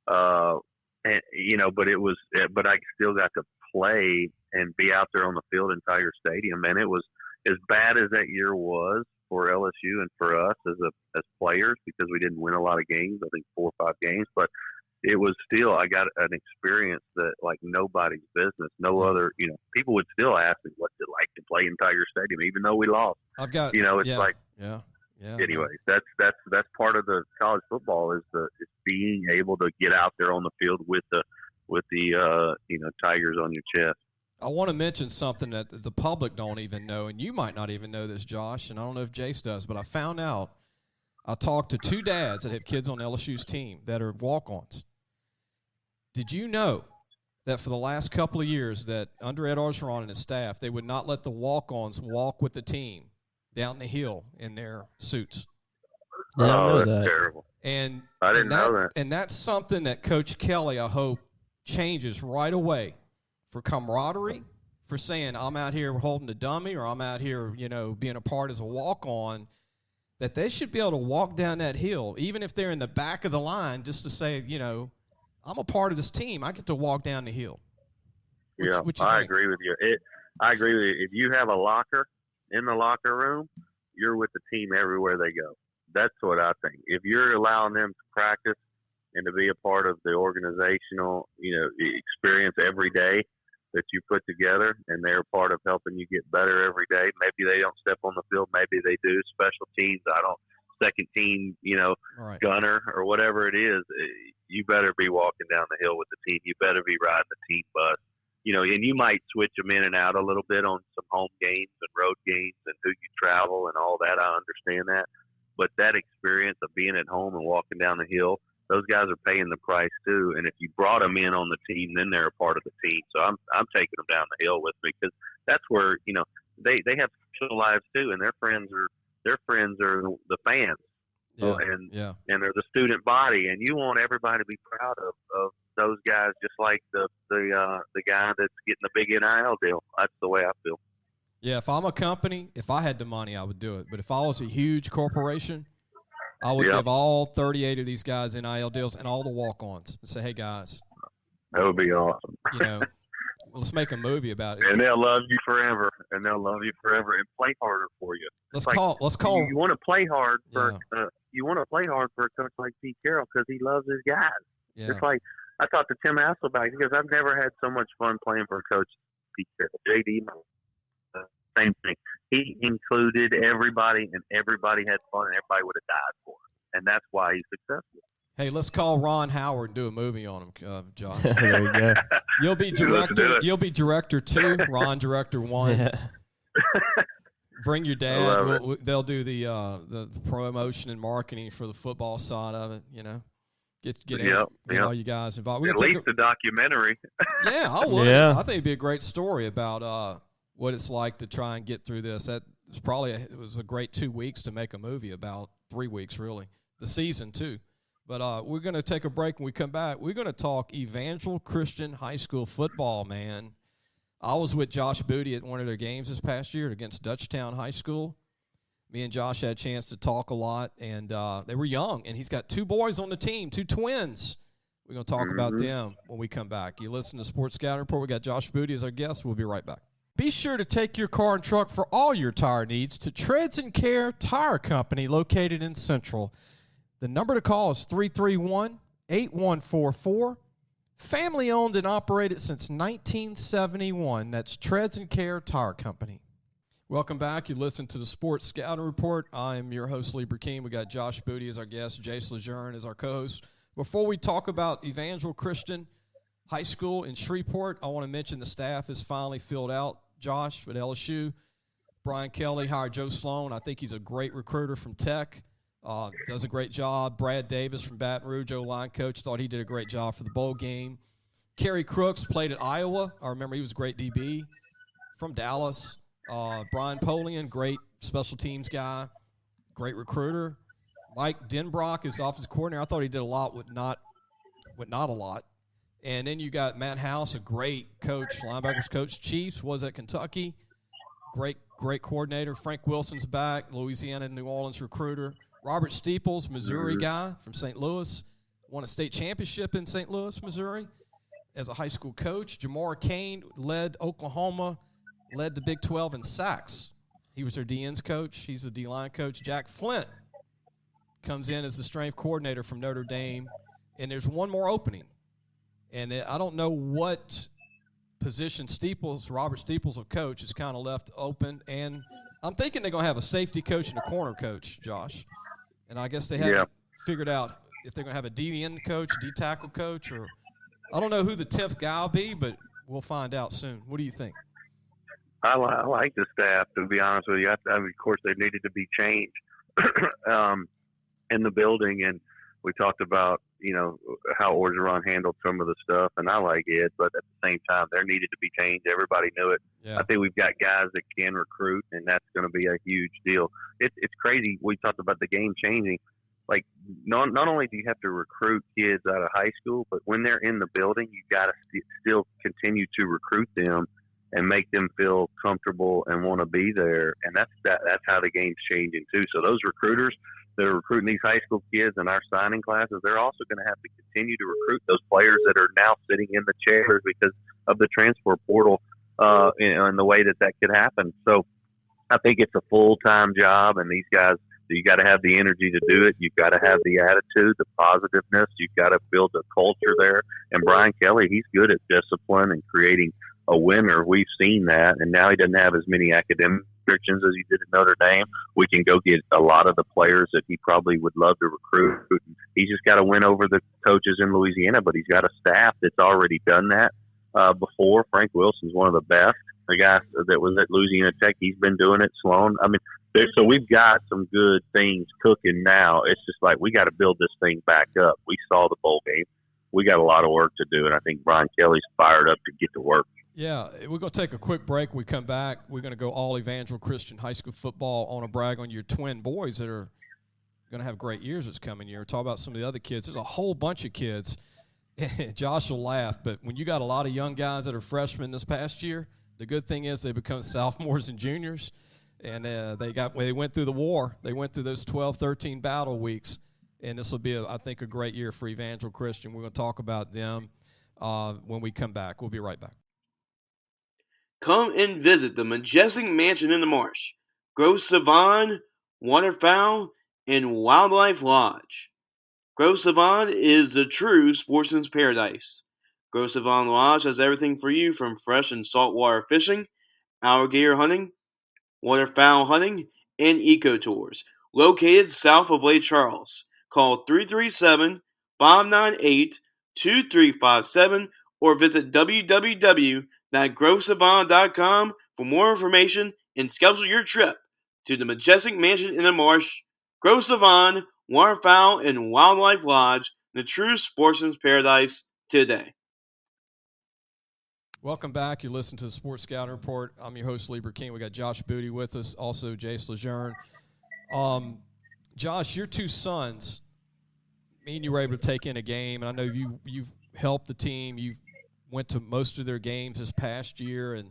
And, you know, but I still got to play and be out there on the field in Tiger Stadium. And it was as bad as that year was for LSU and for us as players, because we didn't win a lot of games. I think 4 or 5 games, but it was still, I got an experience that like nobody's business. No other, you know, people would still ask me what's it like to play in Tiger Stadium, even though we lost. Anyways, that's part of the college football is being able to get out there on the field with the Tigers on your chest. I want to mention something that the public don't even know, and you might not even know this, Josh, and I don't know if Jace does, but I found out. I talked to 2 dads that have kids on LSU's team that are walk-ons. Did you know that for the last couple of years that under Ed Orgeron and his staff, they would not let the walk-ons walk with the team down the hill in their suits? That's terrible. And I didn't know that. And that's something that Coach Kelly, I hope, changes right away for camaraderie, for saying I'm out here holding the dummy, or I'm out here, you know, being a part as a walk-on, that they should be able to walk down that hill, even if they're in the back of the line, just to say, you know, I'm a part of this team. I get to walk down the hill. I agree with you. I agree with you. If you have a locker in the locker room, you're with the team everywhere they go. That's what I think. If you're allowing them to practice and to be a part of the organizational, you know, experience every day that you put together, and they're a part of helping you get better every day. Maybe they don't step on the field. Maybe they do. Special teams, second team, you know, gunner or whatever it is. You better be walking down the hill with the team. You better be riding the team bus. You know, and you might switch them in and out a little bit on some home games and road games and who you travel and all that. I understand that. But that experience of being at home and walking down the hill, those guys are paying the price too. And if you brought them in on the team, then they're a part of the team. So I'm taking them down the hill with me, because that's where, you know, they have social lives too, and their friends are the fans. and they're the student body, and you want everybody to be proud of those guys, just like the guy that's getting the big NIL deal. That's the way I feel. Yeah, if I'm a company, if I had the money, I would do it. But if I was a huge corporation, I would give all 38 of these guys NIL deals and all the walk-ons and say, hey, guys. That would be awesome. Let's make a movie about it. And they'll love you forever. And play harder for you. Let's call. You want to play hard for a coach like Pete Carroll because he loves his guys. Yeah. It's like I talked to Tim Hasselbeck because I've never had so much fun playing for a coach Pete Carroll. JD, same thing. He included everybody, and everybody had fun, and everybody would have died for him. And that's why he's successful. Hey, let's call Ron Howard and do a movie on him, Josh. There you go. You'll be director. You'll be director 2. Ron, director 1. Yeah. Bring your dad. They'll do the promotion and marketing for the football side of it. Get all you guys involved. At least a documentary. Yeah, I would. Yeah. I think it'd be a great story about what it's like to try and get through this. It was a great 2 weeks to make a movie, about 3 weeks really, the season too. But we're going to take a break. When we come back, we're going to talk Evangel Christian High School football, man. I was with Josh Booty at one of their games this past year against Dutchtown High School. Me and Josh had a chance to talk a lot, and they were young. And he's got 2 boys on the team, 2 twins. We're going to talk about them when we come back. You listen to Sports Scouting Report. We got Josh Booty as our guest. We'll be right back. Be sure to take your car and truck for all your tire needs to Treads and Care Tire Company located in Central. The number to call is 331-8144. Family owned and operated since 1971. That's Treads and Care Tire Company. Welcome back. You listen to the Sports Scouting Report. I am your host, Lee Brecheen. We got Josh Booty as our guest, Jace LeJeune as our co-host. Before we talk about Evangel Christian High School in Shreveport, I want to mention the staff is finally filled out. Josh at LSU. Brian Kelly hired Joe Sloan. I think he's a great recruiter from Tech. Does a great job. Brad Davis from Baton Rouge, O-line coach, thought he did a great job for the bowl game. Kerry Crooks played at Iowa. I remember he was a great DB from Dallas. Brian Polian, great special teams guy, great recruiter. Mike Denbrock is offensive coordinator. I thought he did a lot with not a lot. And then you got Matt House, a great coach, linebackers coach. Chiefs was at Kentucky. Great coordinator. Frank Wilson's back, Louisiana and New Orleans recruiter. Robert Steeples, Missouri guy from St. Louis, won a state championship in St. Louis, Missouri as a high school coach. Jamar Kane led Oklahoma, led the Big 12 in sacks. He was their DN's coach. He's the D-line coach. Jack Flint comes in as the strength coordinator from Notre Dame, and there's one more opening. And I don't know what position Robert Steeples will coach, is kind of left open. And I'm thinking they're going to have a safety coach and a corner coach, Josh. And I guess they haven't figured out if they're going to have a D-end coach, D-tackle coach, or I don't know who the 10th guy will be, but we'll find out soon. What do you think? I like the staff, to be honest with you. Of course, they needed to be changed in the building, and we talked about, how Orgeron handled some of the stuff, and I like it, but at the same time, there needed to be change. Everybody knew it. Yeah. I think we've got guys that can recruit, and that's going to be a huge deal. It's crazy. We talked about the game changing. Like, not only do you have to recruit kids out of high school, but when they're in the building, you got to still continue to recruit them and make them feel comfortable and want to be there. And that's how the game's changing too. So those recruiters that are recruiting these high school kids in our signing classes, they're also going to have to continue to recruit those players that are now sitting in the chairs because of the transfer portal, and the way that could happen. So I think it's a full-time job, and these guys, you got to have the energy to do it. You've got to have the attitude, the positiveness. You've got to build a culture there. And Brian Kelly, he's good at discipline and creating a winner. We've seen that, and now he doesn't have as many academic restrictions as he did at Notre Dame. We can go get a lot of the players that he probably would love to recruit. He's just got to win over the coaches in Louisiana, but he's got a staff that's already done that before. Frank Wilson's one of the best. The guy that was at Louisiana Tech, he's been doing it. Sloan, so we've got some good things cooking now. It's just like we got to build this thing back up. We saw the bowl game. We got a lot of work to do, and I think Brian Kelly's fired up to get to work. Yeah, we're going to take a quick break. When we come back, we're going to go all Evangel Christian High School football. I want to brag on your twin boys that are going to have great years this coming year. Talk about some of the other kids. There's a whole bunch of kids. Josh will laugh, but when you got a lot of young guys that are freshmen this past year, the good thing is they become sophomores and juniors, and they went through the war. They went through those 12, 13 battle weeks, and this will be, I think, a great year for Evangel Christian. We're going to talk about them when we come back. We'll be right back. Come and visit the majestic mansion in the marsh, Gros Savon, Waterfowl, and Wildlife Lodge. Gros Savon is the true sportsman's paradise. Gros Savon Lodge has everything for you from fresh and saltwater fishing, alligator hunting, waterfowl hunting, and eco tours. Located south of Lake Charles. Call 337-598-2357 or visit www.grossavon.com for more information and schedule your trip to the majestic mansion in the marsh, Gros Savon, Waterfowl, and Wildlife Lodge, the true sportsman's paradise today. Welcome back. You listen to the Sports Scouting Report. I'm your host, Lee Brecheen. We got Josh Booty with us, also Jace LeJeune. Josh, your two sons, me and you were able to take in a game, and I know you've helped the team. You went to most of their games this past year, and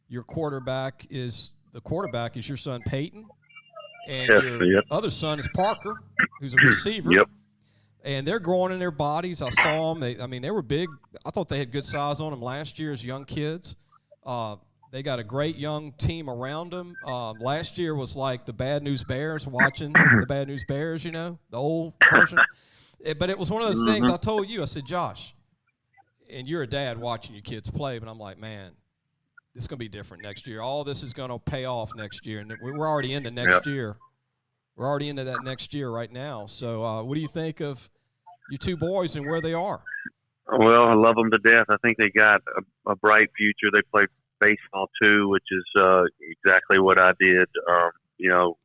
your quarterback is your son Peyton, and your other son is Parker, who's a receiver. Yep. And they're growing in their bodies. I saw them. They were big. I thought they had good size on them last year as young kids. They got a great young team around them. Last year was like the Bad News Bears, watching the Bad News Bears, the old version. But it was one of those things I told you. I said, Josh, and you're a dad watching your kids play, but I'm like, man, this is going to be different next year. All this is going to pay off next year. And we're already into next year. We're already into that next year right now. So what do you think of your two boys and where they are? Well, I love them to death. I think they got a bright future. They play baseball too, which is exactly what I did.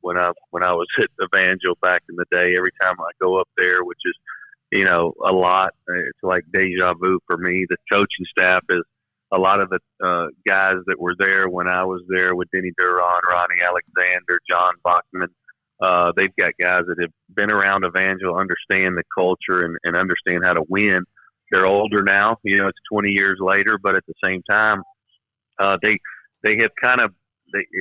When I was at Evangel back in the day, every time I go up there, which is, a lot, it's like deja vu for me. The coaching staff is a lot of the guys that were there when I was there with Denny Duran, Ronnie Alexander, John Bachman. They've got guys that have been around Evangel, understand the culture and understand how to win. They're older now, it's 20 years later, but at the same time, they have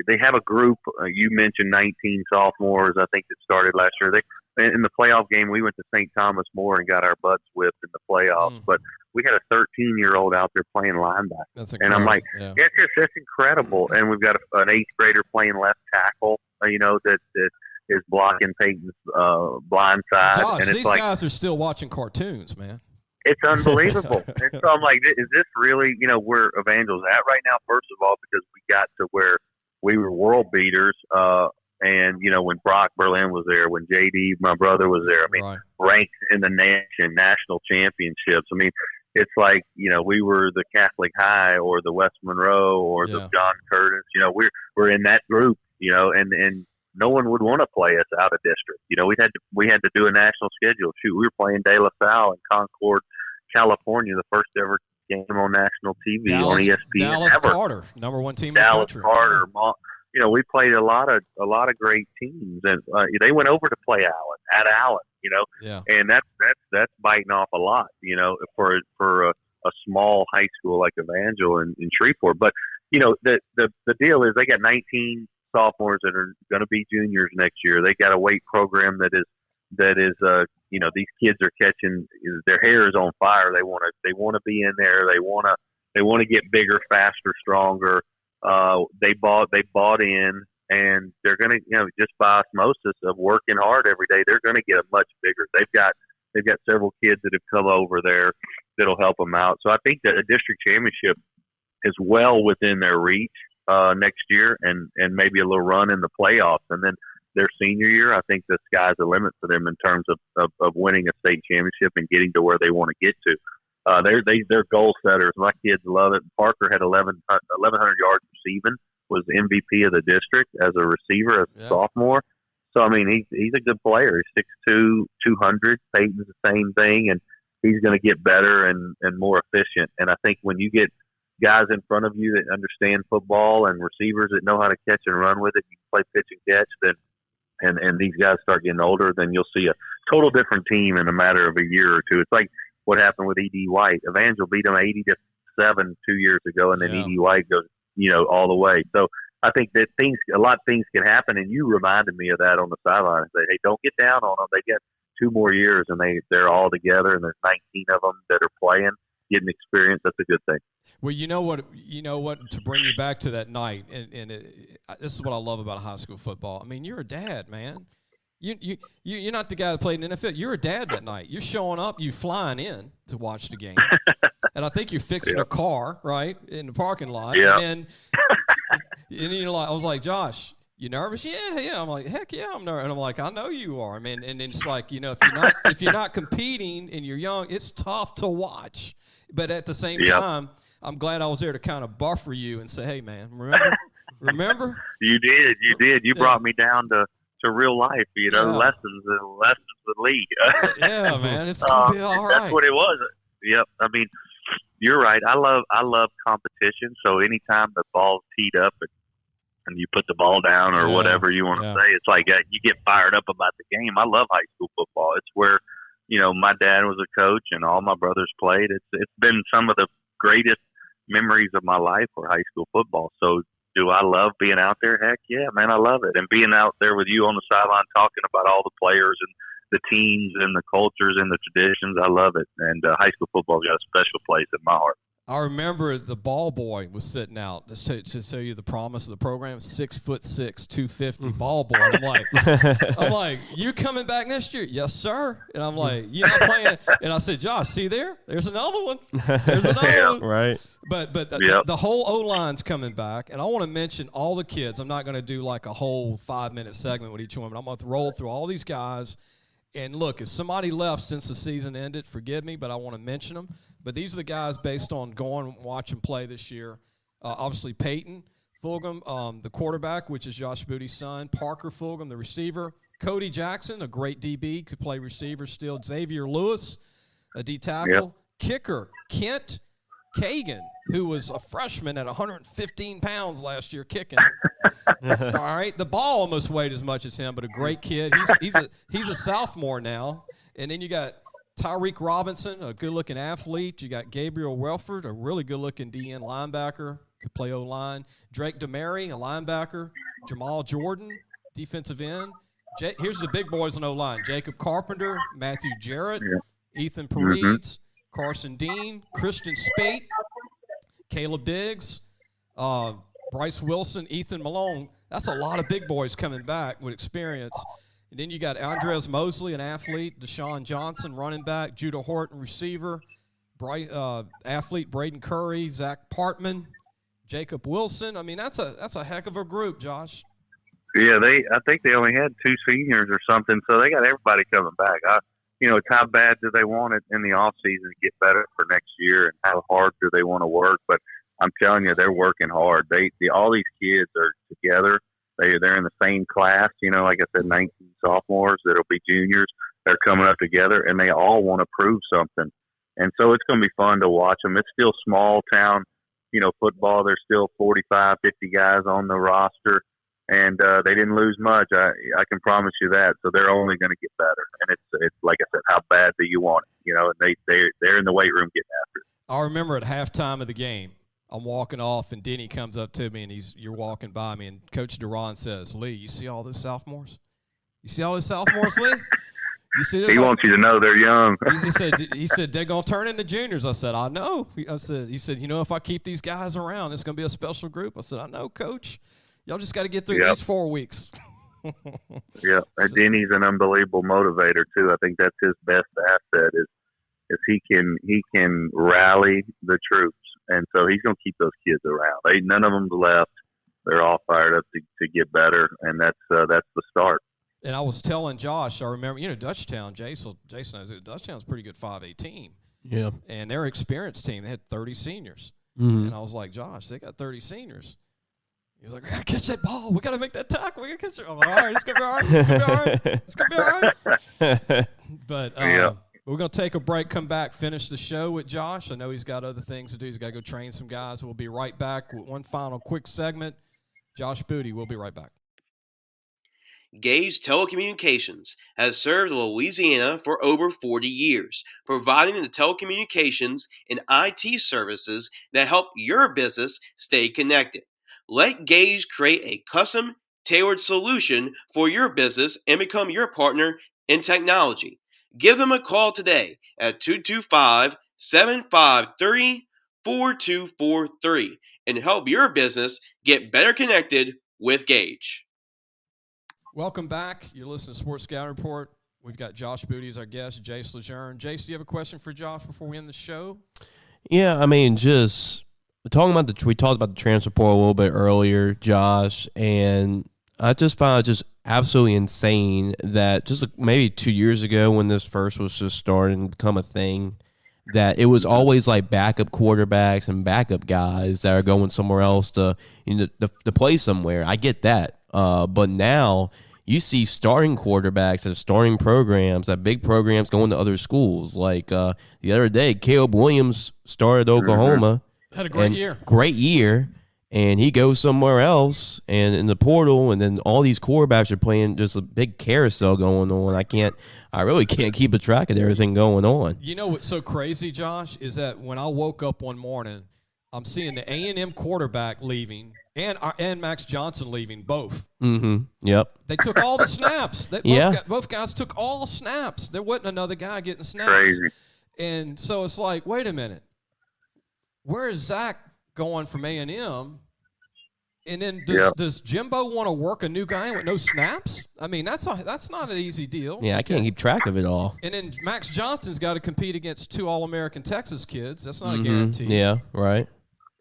they have a group. You mentioned 19 sophomores, I think, that started last year. In the playoff game, we went to St. Thomas More and got our butts whipped in the playoffs, but we had a 13-year-old out there playing linebacker. And I'm like, that's incredible. And we've got an 8th grader playing left tackle, that is blocking Peyton's blind side. Josh, and it's these guys are still watching cartoons, man. It's unbelievable. And so I'm like, is this really, where Evangel's at right now? First of all, because we got to where we were world beaters. And, when Brock Berlin was there, when JD, my brother, was there, ranked in the national championships. It's like, we were the Catholic High or the West Monroe or the John Curtis. We're in that group, and no one would want to play us out of district. We had to do a national schedule. Shoot, we were playing De La Salle in Concord, California, the first ever game on national TV on ESPN. Dallas ever. Carter, number one team Dallas in the country. Carter. We played a lot of great teams, and they went over to play Allen. And that's biting off a lot, for a small high school like Evangel in Shreveport. But the deal is they got 19 sophomores that are going to be juniors next year. They got a weight program that is these kids are catching, their hair is on fire. They want to be in there. They want to get bigger, faster, stronger. They bought in, and they're going to, just by osmosis of working hard every day, they're going to get much bigger. They've got several kids that have come over there that'll help them out. So I think that a district championship is well within their reach next year, and maybe a little run in the playoffs. And then their senior year, I think the sky's the limit for them in terms of winning a state championship and getting to where they want to get to. They're goal setters. My kids love it. Parker had 1,100 yards receiving, was MVP of the district as a receiver, as a sophomore. So, he's a good player. He's 6'2", 200. Peyton's the same thing, and he's going to get better and more efficient. And I think when you get guys in front of you that understand football and receivers that know how to catch and run with it, you can play pitch and catch, then and these guys start getting older, then you'll see a total different team in a matter of a year or two. It's like what happened with E.D. White. Evangel beat them 80-7 2 years ago, and then E.D. White goes, all the way. So I think that a lot of things can happen, and you reminded me of that on the sideline. I said, hey, don't get down on them. They got 2 more years, and they're all together, and there's 19 of them that are playing, getting experience. That's a good thing. Well, you know what? To bring you back to that night, and this is what I love about high school football. I mean, you're a dad, man. You're not the guy that played in the NFL. You're a dad that night. You're showing up. You flying in to watch the game, and I think you're fixing a car right in the parking lot. Yeah. And I was like, Josh, you nervous? Yeah. I'm like, heck yeah, I'm nervous. And I'm like, I know you are, man. And then it's like, if you're not competing and you're young, it's tough to watch. But at the same time, I'm glad I was there to kind of buffer you and say, hey, man, remember? You did. You brought me down to real life, lessons with Lee. Yeah, man, it's gonna be all right. That's what it was. Yep. I mean, you're right. I love competition. So anytime the ball's teed up and you put the ball down or whatever you want to say, it's like you get fired up about the game. I love high school football. It's where my dad was a coach and all my brothers played. It's been some of the greatest memories of my life were high school football. So do I love being out there? Heck yeah, man, I love it. And being out there with you on the sideline talking about all the players and the teams and the cultures and the traditions, I love it. And high school football's got a special place in my heart. I remember the ball boy was sitting out to show you the promise of the program. 6'6", 250 ball boy. And I'm like, you coming back next year? Yes, sir. And I'm like, you're not playing. And I said, Josh, see there? There's another one. There's another one. Right. But the whole O-line's coming back. And I want to mention all the kids. I'm not going to do like a whole 5-minute segment with each one, but I'm going to roll through all these guys. And look, if somebody left since the season ended, forgive me, but I want to mention them. But these are the guys based on going and watching play this year. Obviously, Peyton Fulghum, the quarterback, which is Josh Booty's son. Parker Fulghum, the receiver. Cody Jackson, a great DB, could play receiver still. Xavier Lewis, a D tackle. Yep. Kicker, Kent Kagan, who was a freshman at 115 pounds last year kicking. All right, the ball almost weighed as much as him, but a great kid. He's a sophomore now. And then you got Tyreek Robinson, a good-looking athlete. You got Gabriel Welford, a really good-looking DN linebacker, could play O-line. Drake DeMary, a linebacker. Jamal Jordan, defensive end. Here's the big boys on O-line. Jacob Carpenter, Matthew Jarrett, Ethan Paredes, Carson Dean, Christian Spate, Caleb Diggs, Bryce Wilson, Ethan Malone. That's a lot of big boys coming back with experience. And then you got Andres Mosley, an athlete, Deshaun Johnson, running back, Judah Horton, receiver, athlete Braden Curry, Zach Partman, Jacob Wilson. I mean, that's a heck of a group, Josh. Yeah, I think they only had 2 seniors or something, so they got everybody coming back. It's how bad do they want it in the off season to get better for next year, and how hard do they want to work? But I'm telling you, they're working hard. All these kids are together. They're in the same class, like I said, 19 sophomores that'll be juniors. They're coming up together, and they all want to prove something. And so it's going to be fun to watch them. It's still small town, football. There's still 45, 50 guys on the roster, and they didn't lose much. I can promise you that. So they're only going to get better. And it's like I said, how bad do you want it? And they're in the weight room getting after it. I remember at halftime of the game, I'm walking off, and Denny comes up to me, and you're walking by me, and Coach Duran says, Lee, you see all those sophomores? You see all those sophomores, Lee? You see he wants you to know they're young. He said they're gonna turn into juniors. I said, I know. He said, if I keep these guys around, it's gonna be a special group. I said, I know, Coach. Y'all just got to get through these 4 weeks. Yeah, and Denny's an unbelievable motivator too. I think that's his best asset is he can rally the troops. And so he's going to keep those kids around. None of them's left. They're all fired up to get better, and that's the start. And I was telling Josh, I remember, Dutchtown, Jason knows it. Dutchtown's a pretty good 5A team. Yeah. And their experienced team, they had 30 seniors. Mm-hmm. And I was like, Josh, they got 30 seniors. He was like, we got to catch that ball. We got to make that tackle. We got to catch it. I'm like, all right, it's going to be all right. It's going to be all right. But we're going to take a break, come back, finish the show with Josh. I know he's got other things to do. He's got to go train some guys. We'll be right back with one final quick segment. Josh Booty, we'll be right back. Gage Telecommunications has served Louisiana for over 40 years, providing the telecommunications and IT services that help your business stay connected. Let Gage create a custom, tailored solution for your business and become your partner in technology. Give them a call today at 225-753-4243 and help your business get better connected with Gage. Welcome back. You're listening to Sports Scouting Report. We've got Josh Booty as our guest, Jace LeJeune. Jace, do you have a question for Josh before we end the show? Yeah, I mean, just talking about we talked about the transfer portal a little bit earlier, Josh, and I just found it just absolutely insane that just maybe 2 years ago when this first was just starting to become a thing, that it was always like backup quarterbacks and backup guys that are going somewhere else to play somewhere. I get that, but now you see starting quarterbacks at starting programs, at big programs going to other schools. Like the other day, Caleb Williams started Oklahoma. Had a great year. And he goes somewhere else and in the portal, and then all these quarterbacks are playing just a big carousel going on. I really can't keep a track of everything going on. You know what's so crazy, Josh, is that when I woke up one morning, I'm seeing the A&M quarterback leaving and Max Johnson leaving both. Mm-hmm. Yep. They took all the snaps. Both guys took all snaps. There wasn't another guy getting snaps. Crazy. And so it's like, wait a minute. Where is Zach going from A&M? And then does Jimbo want to work a new guy with no snaps? I mean, that's not an easy deal. Yeah, I can't keep track of it all. And then Max Johnson's got to compete against 2 All-American Texas kids. That's not a guarantee. Yeah, right.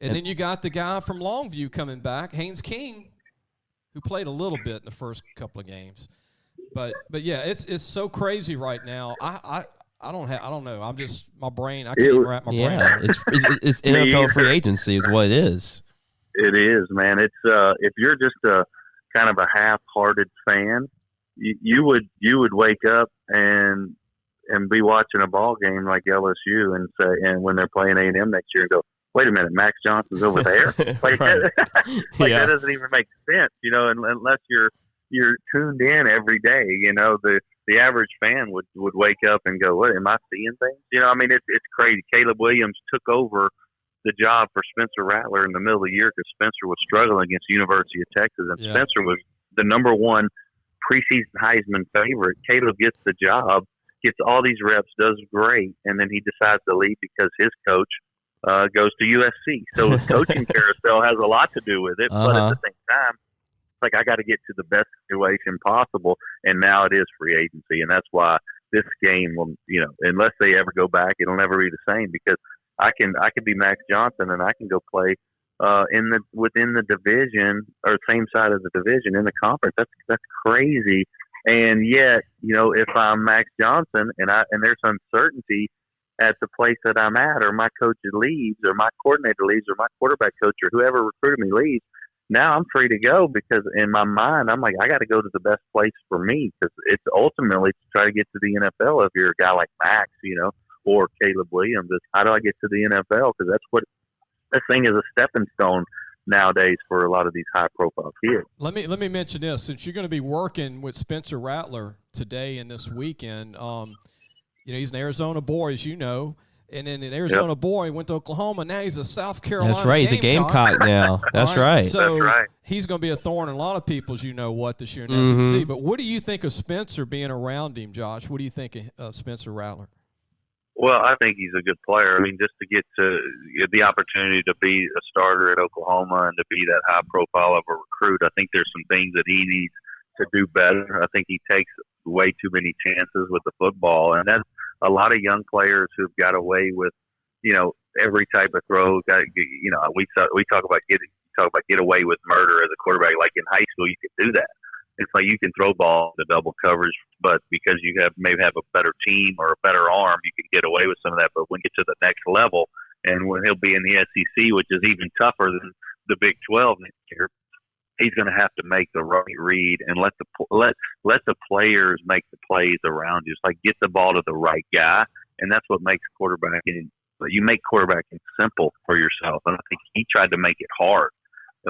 And then you got the guy from Longview coming back, Haynes King, who played a little bit in the first couple of games. But yeah, it's so crazy right now. I don't know. I'm just my brain. I can't even wrap my brain around it. It's NFL free agency is what it is. It is, man. It's if you're just a kind of a half-hearted fan, you would wake up and be watching a ball game like LSU and when they're playing A&M next year and go, wait a minute, Max Johnson's over there. That doesn't even make sense, unless you're tuned in every day. The average fan would wake up and go, what, am I seeing things? It's crazy. Caleb Williams took over the job for Spencer Rattler in the middle of the year because Spencer was struggling against the University of Texas, and Spencer was the number 1 preseason Heisman favorite. Caleb gets the job, gets all these reps, does great, and then he decides to leave because his coach goes to USC. So the coaching carousel has a lot to do with it, but at the same time, it's like I got to get to the best situation possible, and now it is free agency, and that's why this game will, unless they ever go back, it'll never be the same because I can be Max Johnson and I can go play within the division or same side of the division in the conference. That's crazy. And yet, if I'm Max Johnson and there's uncertainty at the place that I'm at, or my coach leaves, or my coordinator leaves, or my quarterback coach, or whoever recruited me leaves, now I'm free to go because in my mind I'm like I got to go to the best place for me because it's ultimately to try to get to the NFL. If you're a guy like Max, or Caleb Williams, how do I get to the NFL? Because that's what this thing is, a stepping stone nowadays for a lot of these high-profile kids. Let me mention this. Since you're going to be working with Spencer Rattler today and this weekend, he's an Arizona boy, as you know, and then an Arizona boy went to Oklahoma. Now he's a South Carolina That's right. He's a Gamecock now. That's right. So that's right. He's going to be a thorn in a lot of people's this year in SEC. But what do you think of Spencer being around him, Josh? What do you think of Spencer Rattler? Well, I think he's a good player. I mean, just to get to the opportunity to be a starter at Oklahoma and to be that high profile of a recruit, I think there's some things that he needs to do better. I think he takes way too many chances with the football, and that's a lot of young players who've got away with, every type of throw. We talk about get away with murder as a quarterback. Like in high school, you can do that. It's like you can throw ball to double coverage, but because you maybe have a better team or a better arm, you can get away with some of that. But when you get to the next level, and when he'll be in the SEC, which is even tougher than the Big 12 next year, he's going to have to make the right read and let the players make the plays around you. It's like get the ball to the right guy, and that's what makes quarterbacking. You make quarterbacking simple for yourself, and I think he tried to make it hard.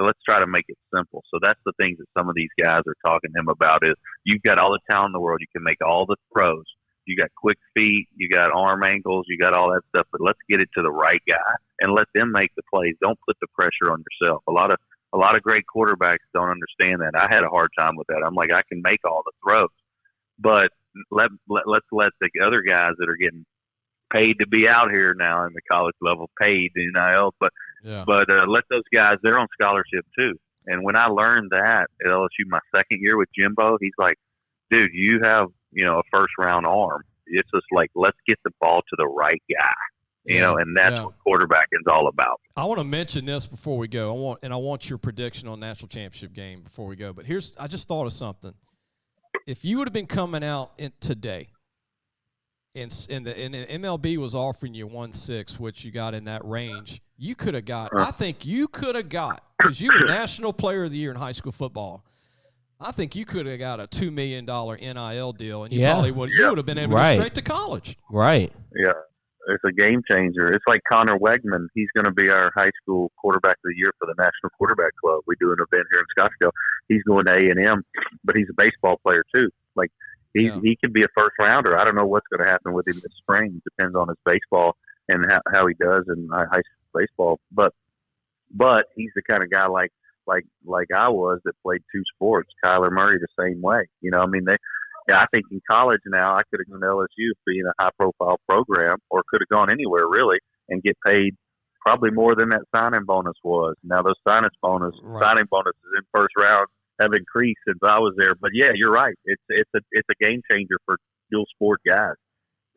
let's try to make it simple. So that's the things that some of these guys are talking to him about is you've got all the talent in the world. You can make all the throws. You got quick feet. You got arm angles. You got all that stuff. But let's get it to the right guy and let them make the plays. Don't put the pressure on yourself. A lot of great quarterbacks don't understand that. I had a hard time with that. I'm like, I can make all the throws, but let's let the other guys that are getting paid to be out here now in the college level paid in NIL, but let those guys, they're on scholarship too. And when I learned that at LSU my second year with Jimbo, he's like, dude, you have, a first round arm. It's just like, let's get the ball to the right guy, and that's what quarterbacking is all about. I want to mention this before we go. I want your prediction on national championship game before we go. But I just thought of something. If you would have been coming out today, and the MLB was offering you 1.6, which you got in that range, you could have got. I think you could have got, because you were National Player of the Year in high school football. I think you could have got a $2 million NIL deal, and you probably would. You would have been able to go straight to college. Right. Yeah, it's a game changer. It's like Connor Wegman. He's going to be our high school quarterback of the year for the National Quarterback Club. We do an event here in Scottsdale. He's going to A&M, but he's a baseball player too. Like he could be a first rounder. I don't know what's going to happen with him this spring. Depends on his baseball and how he does in high school baseball. But he's the kind of guy like I was that played two sports. Kyler Murray the same way. I think in college now I could have gone to LSU being a high profile program, or could have gone anywhere really and get paid probably more than that signing bonus was. Now those signing bonuses in first round have increased since I was there. But yeah, you're right. It's a game changer for dual sport guys.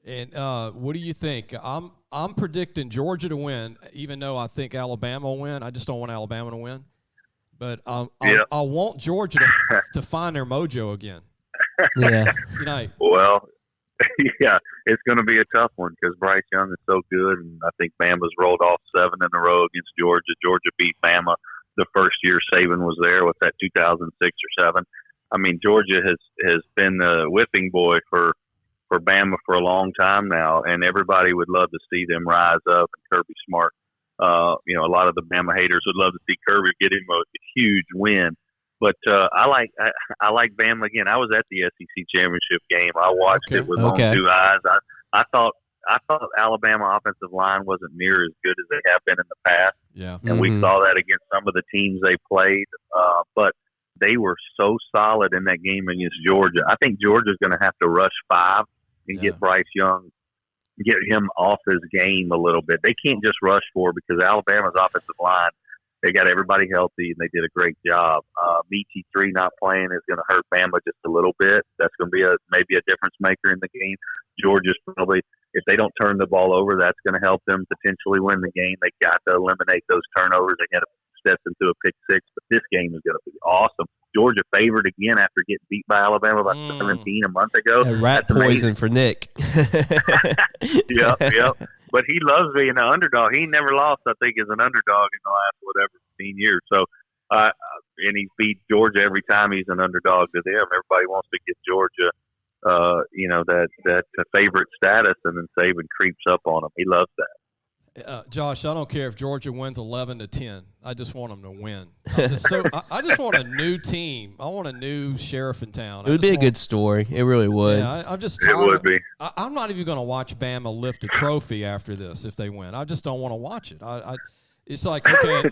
And what do you think? I'm predicting Georgia to win, even though I think Alabama will win. I just don't want Alabama to win. But I want Georgia to find their mojo again. Yeah. Well, yeah, it's going to be a tough one because Bryce Young is so good, and I think Bama's rolled off 7 in a row against Georgia. Georgia beat Bama the first year Saban was there. Was that 2006 or 7? I mean, Georgia has been the whipping boy for Bama for a long time now, and everybody would love to see them rise up. And Kirby Smart, a lot of the Bama haters would love to see Kirby get him a huge win. But I like Bama again. I was at the SEC championship game. I watched it with my own 2 eyes. I thought Alabama offensive line wasn't near as good as they have been in the past. Yeah, and we saw that against some of the teams they played. But they were so solid in that game against Georgia. I think Georgia's going to have to rush 5 and get Bryce Young, get him off his game a little bit. They can't just rush 4 because Alabama's offensive line, they got everybody healthy, and they did a great job. Meechie 3 not playing is going to hurt Bama just a little bit. That's going to be maybe a difference maker in the game. Georgia's probably, if they don't turn the ball over, that's going to help them potentially win the game. They got to eliminate those turnovers. They got to step into a pick 6, but this game is going to be awesome. Georgia favored again after getting beat by Alabama by 17 a month ago. Rat poison for Nick. Yep. But he loves being an underdog. He never lost, I think, as an underdog in the last 15 years. So, and he's beat Georgia every time he's an underdog to them. Everybody wants to get Georgia, that favorite status, and then Saban creeps up on him. He loves that. Josh, I don't care if Georgia wins 11-10. I just want them to win. I just want a new team. I want a new sheriff in town. It would be a good story. It really would. Yeah, I'm just. It would be. I'm not even going to watch Bama lift a trophy after this if they win. I just don't want to watch it. It's like, okay,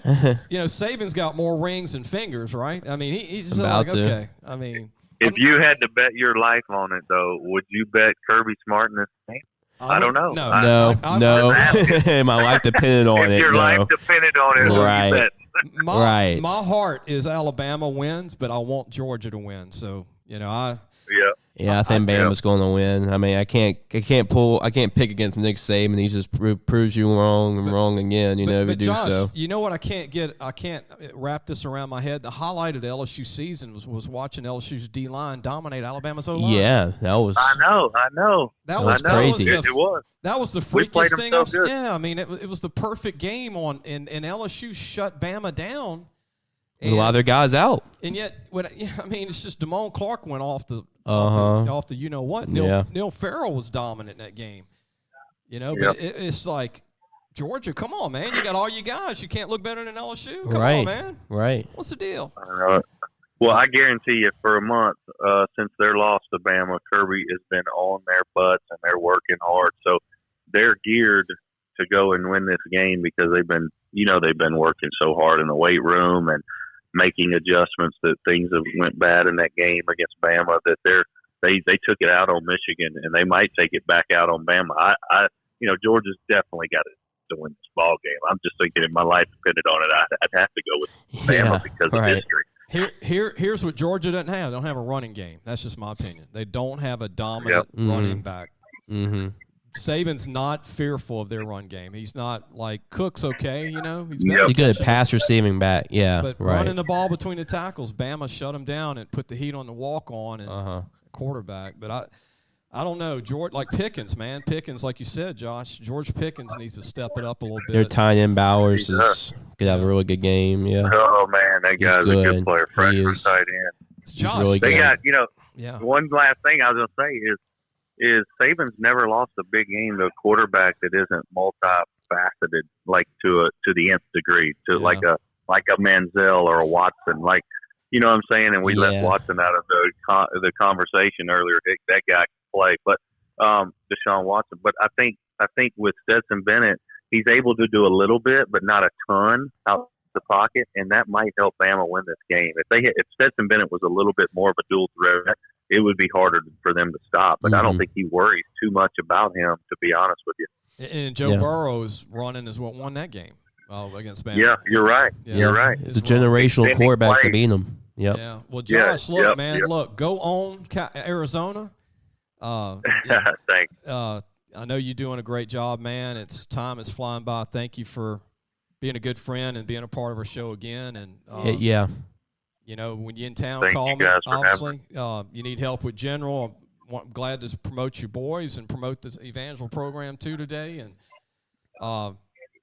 Saban's got more rings than fingers, right? I mean, he's just like, okay. I mean, if you had to bet your life on it, though, would you bet Kirby Smart in this game? I don't know. No. My life depended on it. If your life depended on it, right. My heart is Alabama wins, but I want Georgia to win. So, I think Bama's going to win. I mean, I can't pick against Nick Saban. He just proves you wrong and wrong again. If you do Josh, so. You know what? I can't wrap this around my head. The highlight of the LSU season was watching LSU's D line dominate Alabama's O line. Yeah, that was. I know. That was crazy. It was. That was the freakiest thing. I mean, it was the perfect game and LSU shut Bama down. And a lot of their guys out. And yet, it's just Damone Clark went off the Uh-huh. Neil Farrell was dominant in that game. But it's like Georgia, come on, man. You got all you guys. You can't look better than LSU. Come Right. on, man. Right. What's the deal? Well, I guarantee you, for a month since their loss to Bama, Kirby has been on their butts and they're working hard. So they're geared to go and win this game because they've been working so hard in the weight room and making adjustments that things have went bad in that game against Bama. That they took it out on Michigan and they might take it back out on Bama. Georgia's definitely got to win this ball game. I'm just thinking if my life depended on it, I'd have to go with Bama because of history. Here's what Georgia doesn't have. They don't have a running game. That's just my opinion. They don't have a dominant running back. Mm-hmm. Saban's not fearful of their run game. He's not like Cook's okay, He's good pass receiving back. Yeah, but running the ball between the tackles, Bama shut him down and put the heat on the walk on and quarterback. But I don't know, George. Like Pickens, man. Pickens, like you said, Josh. George Pickens needs to step it up a little bit. Their tight end Bowers could have a really good game. Yeah. Oh man, that guy's a good player. Freshman tight end. Josh, really good. They got one last thing I was gonna say is Saban's never lost a big game to a quarterback that isn't multifaceted, like to the nth degree, to like a Manziel or a Watson, like you know what I'm saying. And we left Watson out of the conversation earlier. That guy can play, but Deshaun Watson. But I think with Stetson Bennett, he's able to do a little bit, but not a ton out the pocket, and that might help Bama win this game. If Stetson Bennett was a little bit more of a dual threat, it would be harder for them to stop. But I don't think he worries too much about him, to be honest with you. And Joe Burrow's running is what won that game against Bama. Yeah, you're right. Yeah. You're right. It's a generational quarterback to beat him. Yep. Yeah. Well, Josh, look, go on Arizona. Thanks. I know you're doing a great job, man. Time is flying by. Thank you for being a good friend and being a part of our show again. And when you're in town, call me. Obviously, you need help with general. I'm glad to promote your boys and promote this Evangel program too today. And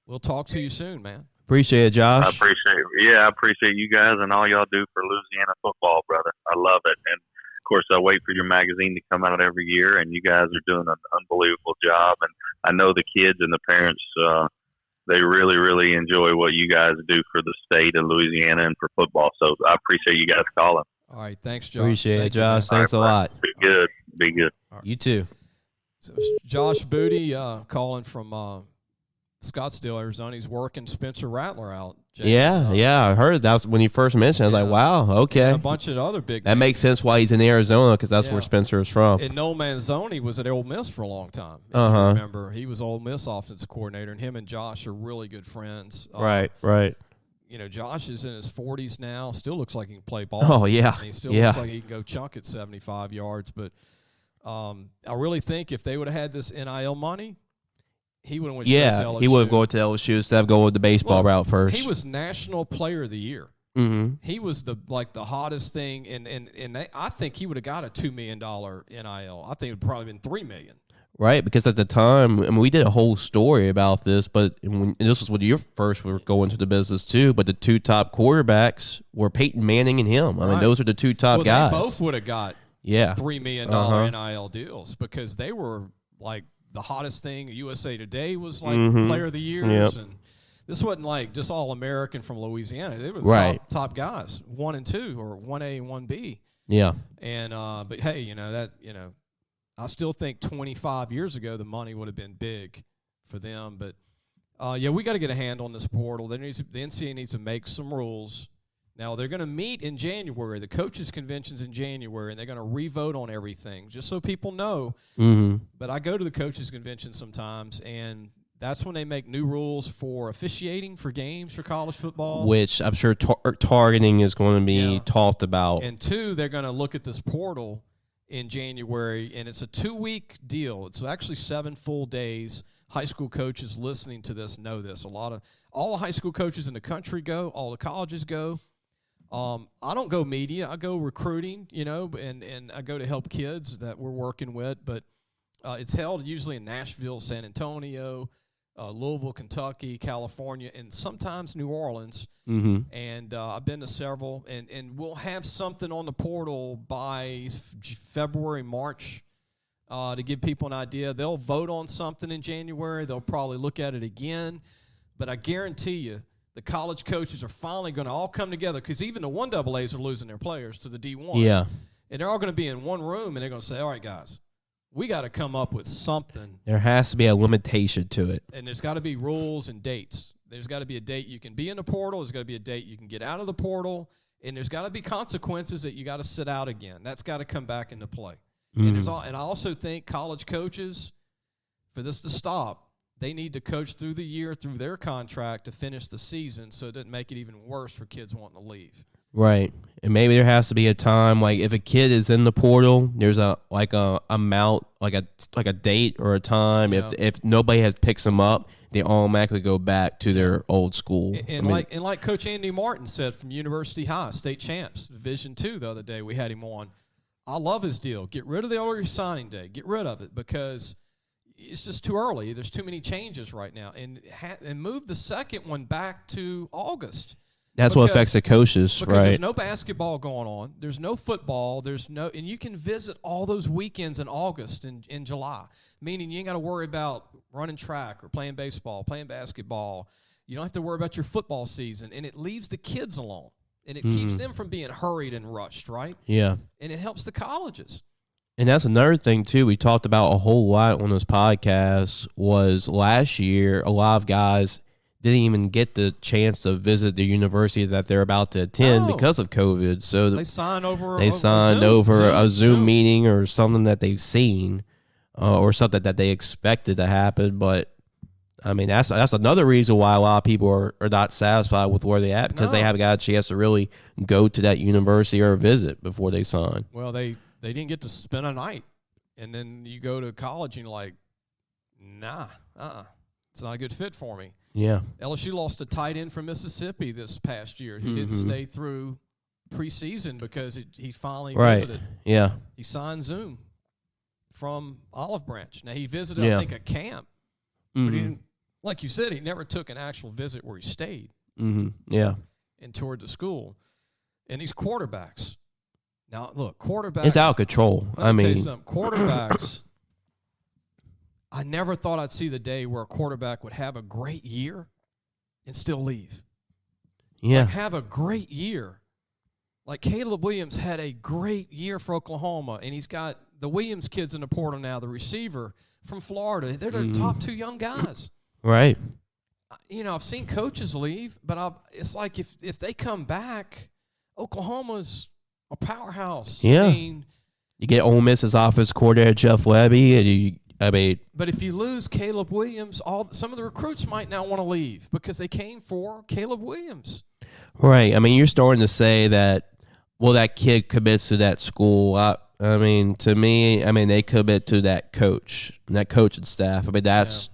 we'll talk to you soon, man. Appreciate it, Josh. I appreciate you guys and all y'all do for Louisiana football, brother. I love it. And of course, I wait for your magazine to come out every year, and you guys are doing an unbelievable job. And I know the kids and the parents, they really, really enjoy what you guys do for the state of Louisiana and for football. So I appreciate you guys calling. All right. Thanks, Josh. Appreciate it, Josh. Thanks a lot. Be good. Be good. Right. You too. So Josh Booty calling from Scottsdale, Arizona. He's working Spencer Rattler out. James. I heard that's when he first mentioned it. I was like, wow, okay. And a bunch of other big that names. makes sense why he's in Arizona because that's where Spencer is from. And Noel Manzoni was at Ole Miss for a long time. If you remember, he was Ole Miss offensive coordinator, and him and Josh are really good friends. Right. Josh is in his 40s now. Still looks like he can play ball. Oh, yeah. And he still looks like he can go chunk at 75 yards. But I really think if they would have had this NIL money, he would have went straight to LSU. He would have gone to LSU instead of going with the baseball route first. He was National Player of the Year. Mm-hmm. He was the hottest thing, and I think he would have got a $2 million NIL. I think it would probably been $3 million. Right, because at the time, I mean, we did a whole story about this, but this was when you first were going to the business too. But the two top quarterbacks were Peyton Manning and him. I mean, those are the two top guys. They both would have got $3 million NIL deals because they were like the hottest thing. USA Today was like Player of the Years, and this wasn't like just all American from Louisiana. They were the top guys, 1 and 2 or 1A and 1B. Yeah, and but hey, I still think 25 years ago the money would have been big for them. But, we got to get a handle on this portal. The NCAA needs to make some rules. Now, they're going to meet in January. The coaches' convention's in January, and they're going to re-vote on everything, just so people know. Mm-hmm. But I go to the coaches' convention sometimes, and that's when they make new rules for officiating for games for college football. Which I'm sure targeting is going to be talked about. And 2, they're going to look at this portal in January, and it's a 2-week deal. It's actually 7 full days. High school coaches listening to this know this. All the high school coaches in the country go. All the colleges go. I don't go media. I go recruiting, and I go to help kids that we're working with. But it's held usually in Nashville, San Antonio, Louisville, Kentucky, California, and sometimes New Orleans. Mm-hmm. And I've been to several, and we'll have something on the portal by February, March to give people an idea. They'll vote on something in January. They'll probably look at it again. But I guarantee you, the college coaches are finally going to all come together, because even the 1AAs are losing their players to the D1s. Yeah. And they're all going to be in one room, and they're going to say, all right, guys, we got to come up with something. There has to be a limitation to it. And there's got to be rules and dates. There's got to be a date you can be in the portal. There's got to be a date you can get out of the portal. And there's got to be consequences that you got to sit out again. That's got to come back into play. And I also think college coaches, for this to stop, they need to coach through the year, through their contract, to finish the season, so it doesn't make it even worse for kids wanting to leave. Right. And maybe there has to be a time, like if a kid is in the portal, there's a amount, like a date or a time. Yeah. If nobody has picks them up, they automatically go back to their old school. And like Coach Andy Martin said from University High, state champs, Division II, the other day we had him on. I love his deal. Get rid of the early signing day. Get rid of it, because it's just too early. There's too many changes right now. And move the second one back to August. That's what affects the coaches, because right? There's no basketball going on. There's no football. And you can visit all those weekends in August and in July, meaning you ain't got to worry about running track or playing baseball, playing basketball. You don't have to worry about your football season, and it leaves the kids alone, and it keeps them from being hurried and rushed, right? Yeah. And it helps the colleges. And that's another thing, too, we talked about a whole lot on this podcast, was last year a lot of guys didn't even get the chance to visit the university that they're about to attend because of COVID. So they signed over a Zoom meeting or something that they've seen or something that they expected to happen. But, I mean, that's another reason why a lot of people are not satisfied with where they're at, because they haven't got a chance to really go to that university or visit before they sign. Well, they didn't get to spend a night. And then you go to college and you're like, nah, it's not a good fit for me. Yeah. LSU lost a tight end from Mississippi this past year who didn't stay through preseason because he finally visited. Yeah. He signed Zoom from Olive Branch. Now, he visited, I think, a camp. But he didn't, like you said, he never took an actual visit where he stayed. Yeah. And toured the school. And these quarterbacks. Now, look, quarterbacks. It's out of control. Let me tell you something. Quarterbacks. I never thought I'd see the day where a quarterback would have a great year and still leave. Yeah. Like, have a great year. Like, Caleb Williams had a great year for Oklahoma, and he's got the Williams kids in the portal now, the receiver from Florida. They're the top two young guys. Right. You know, I've seen coaches leave, but it's like if they come back, Oklahoma's a powerhouse. Yeah. I mean, you get Ole Miss's offensive coordinator, Jeff Webby, and but if you lose Caleb Williams, some of the recruits might now want to leave because they came for Caleb Williams. Right. I mean, you're starting to say that, well, that kid commits to that school. I mean, to me, they commit to that coach and that coaching staff. I mean,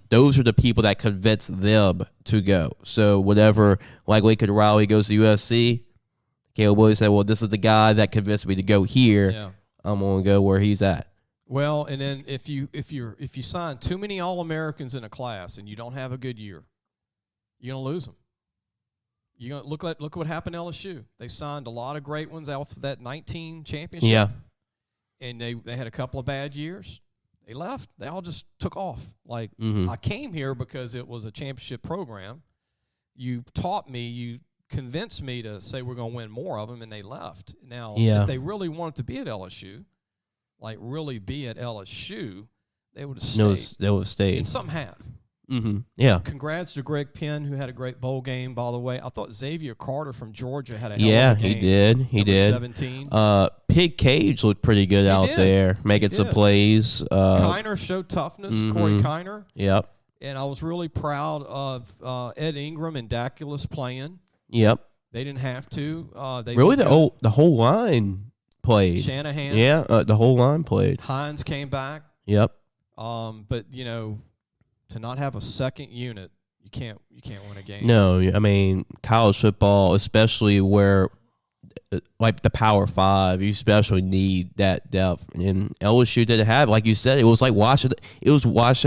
those are the people that convince them to go. So whatever, like Lincoln Riley goes to USC, Caleb Williams said, well, this is the guy that convinced me to go here. Yeah. I'm going to go where he's at. Well, and then if you sign too many All-Americans in a class and you don't have a good year, you're gonna lose them. You're gonna look what happened to LSU. They signed a lot of great ones out for that 19 championship. Yeah. And they had a couple of bad years. They left. They all just took off. Like, I came here because it was a championship program. You taught me, you convinced me to say we're gonna win more of them, and they left. Now, if they really wanted to be at LSU, like really be at LSU, they would have stayed. No, they would have stayed. And some have. Yeah. Congrats to Greg Penn, who had a great bowl game, by the way. I thought Xavier Carter from Georgia had a hell of a game. He did. 17. Pig Cage looked pretty good out there, making some plays. Kiner showed toughness, Corey Kiner. Yep. And I was really proud of Ed Ingram and Daculus playing. Yep. They didn't have to. The whole line played. Shanahan. Yeah, the whole line played. Hines came back. Yep. But to not have a second unit, you can't win a game. No, I mean college football, especially where like the Power Five, you especially need that depth. And LSU didn't have, like you said, it was like watching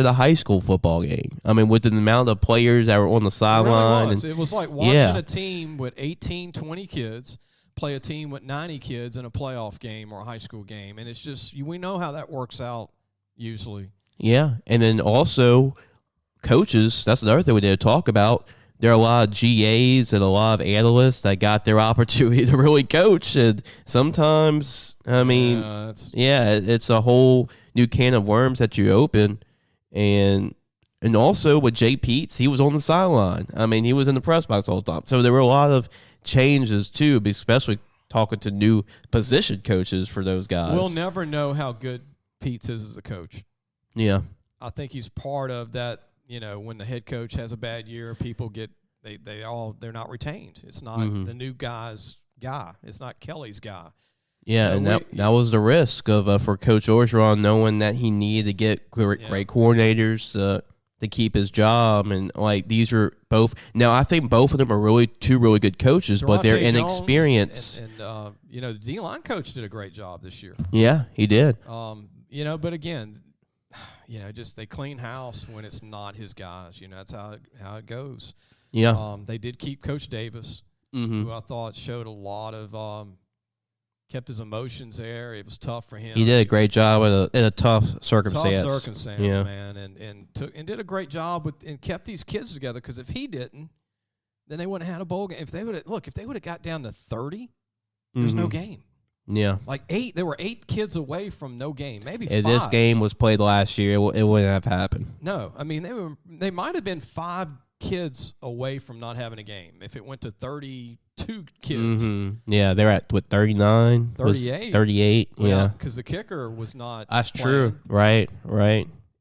a high school football game. I mean, with the amount of players that were on the sideline. It was like watching a team with 18, 20 kids play a team with 90 kids in a playoff game or a high school game. And it's just, we know how that works out usually. Yeah, and then also coaches, that's another thing we need to talk about. There are a lot of GAs and a lot of analysts that got their opportunity to really coach, and sometimes, it's a whole new can of worms that you open, and also with Jay Peets, he was on the sideline. I mean, he was in the press box all the time, so there were a lot of changes too, especially talking to new position coaches for those guys. We'll never know how good Peets is as a coach. Yeah, I think he's part of that. When the head coach has a bad year, people they're not retained. It's not the new guy's guy. It's not Kelly's guy. Yeah, so and that was the risk of for Coach Orgeron, knowing that he needed to get great coordinators to keep his job, and these are both. Now I think both of them are two really good coaches, but they're inexperienced. And the D-line coach did a great job this year. Yeah, he did. But again, just they clean house when it's not his guys. That's how it goes. Yeah. They did keep Coach Davis, who I thought showed a lot of kept his emotions there. It was tough for him. He did a great job in a tough circumstance. Man, and did a great job and kept these kids together, because if he didn't, then they wouldn't have had a bowl game. If they would have got down to 30, there's no game. Yeah. There were 8 kids away from no game, maybe 5. If this game was played last year, it wouldn't have happened. No, I mean they might have been 5 kids away from not having a game if it went to 32 kids. Yeah, they're at 39, 38, 38. Yeah, because the kicker was not. That's playing. True. Right.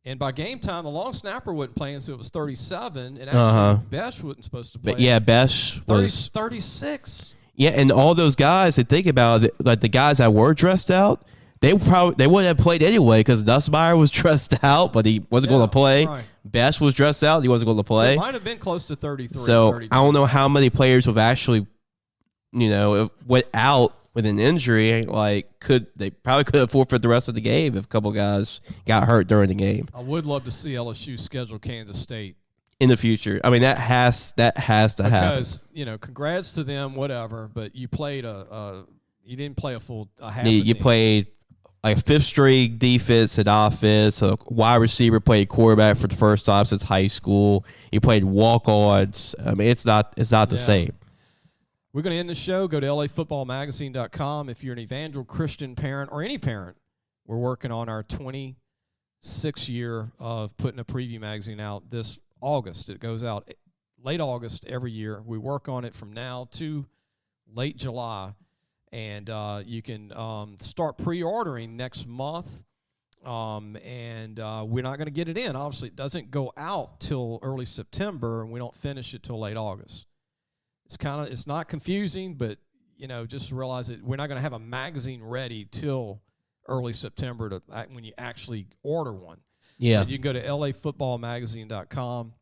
And by game time, the long snapper wasn't playing, so it was 37, and actually Besh wasn't supposed to play. But yeah, Besh was 36. Yeah, and all those guys, they think about it, like the guys that were dressed out, they wouldn't have played anyway, because Nussmeier was dressed out, but he wasn't going to play. Right. Besh was dressed out, he wasn't going to play. So it might have been close to 33. So 32. I don't know how many players have actually, went out with an injury. They probably could have forfeited the rest of the game if a couple guys got hurt during the game. I would love to see LSU schedule Kansas State in the future. I mean, that has to happen. Because, congrats to them, whatever, but you played you didn't play a full half. You played a fifth string defense and offense. A wide receiver played quarterback for the first time since high school. You played walk-ons. I mean, it's not the same. We're going to end the show. Go to lafootballmagazine.com. If you're an Evangel Christian parent or any parent, we're working on our 26th year of putting a preview magazine out this August. It goes out late August every year. We work on it from now to late July, and you can start pre-ordering next month, and we're not going to get it in. Obviously, it doesn't go out till early September, and we don't finish it till late August. It's not confusing, but just realize that we're not going to have a magazine ready till early September when you actually order one. Yeah. And you can go to lafootballmagazine.com.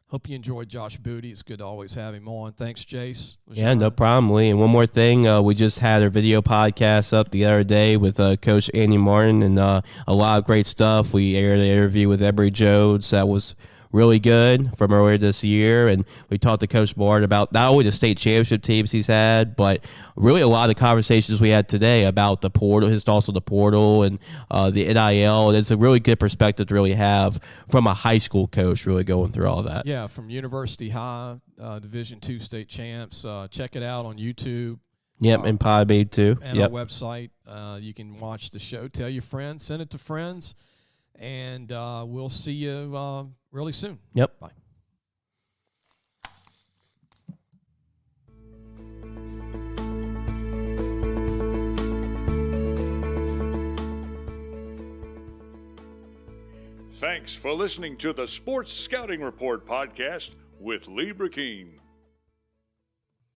Hope you enjoyed Josh Booty. It's good to always have him on. Thanks, Jace. Yeah, no problem, Lee. And one more thing, we just had our video podcast up the other day with Coach Andy Martin, and a lot of great stuff. We aired an interview with Emory Jones that was really good from earlier this year, and we talked to Coach Martin about not only the state championship teams he's had, but really a lot of the conversations we had today about the portal, the portal, and the NIL. And it's a really good perspective to really have from a high school coach, really going through all that. Yeah, from University High, Division II state champs. Check it out on YouTube. Yep, and Podbean too. And our website. You can watch the show. Tell your friends. Send it to friends. And we'll see you really soon. Yep. Bye. Thanks for listening to the Sports Scouting Report podcast with Lee Brecheen.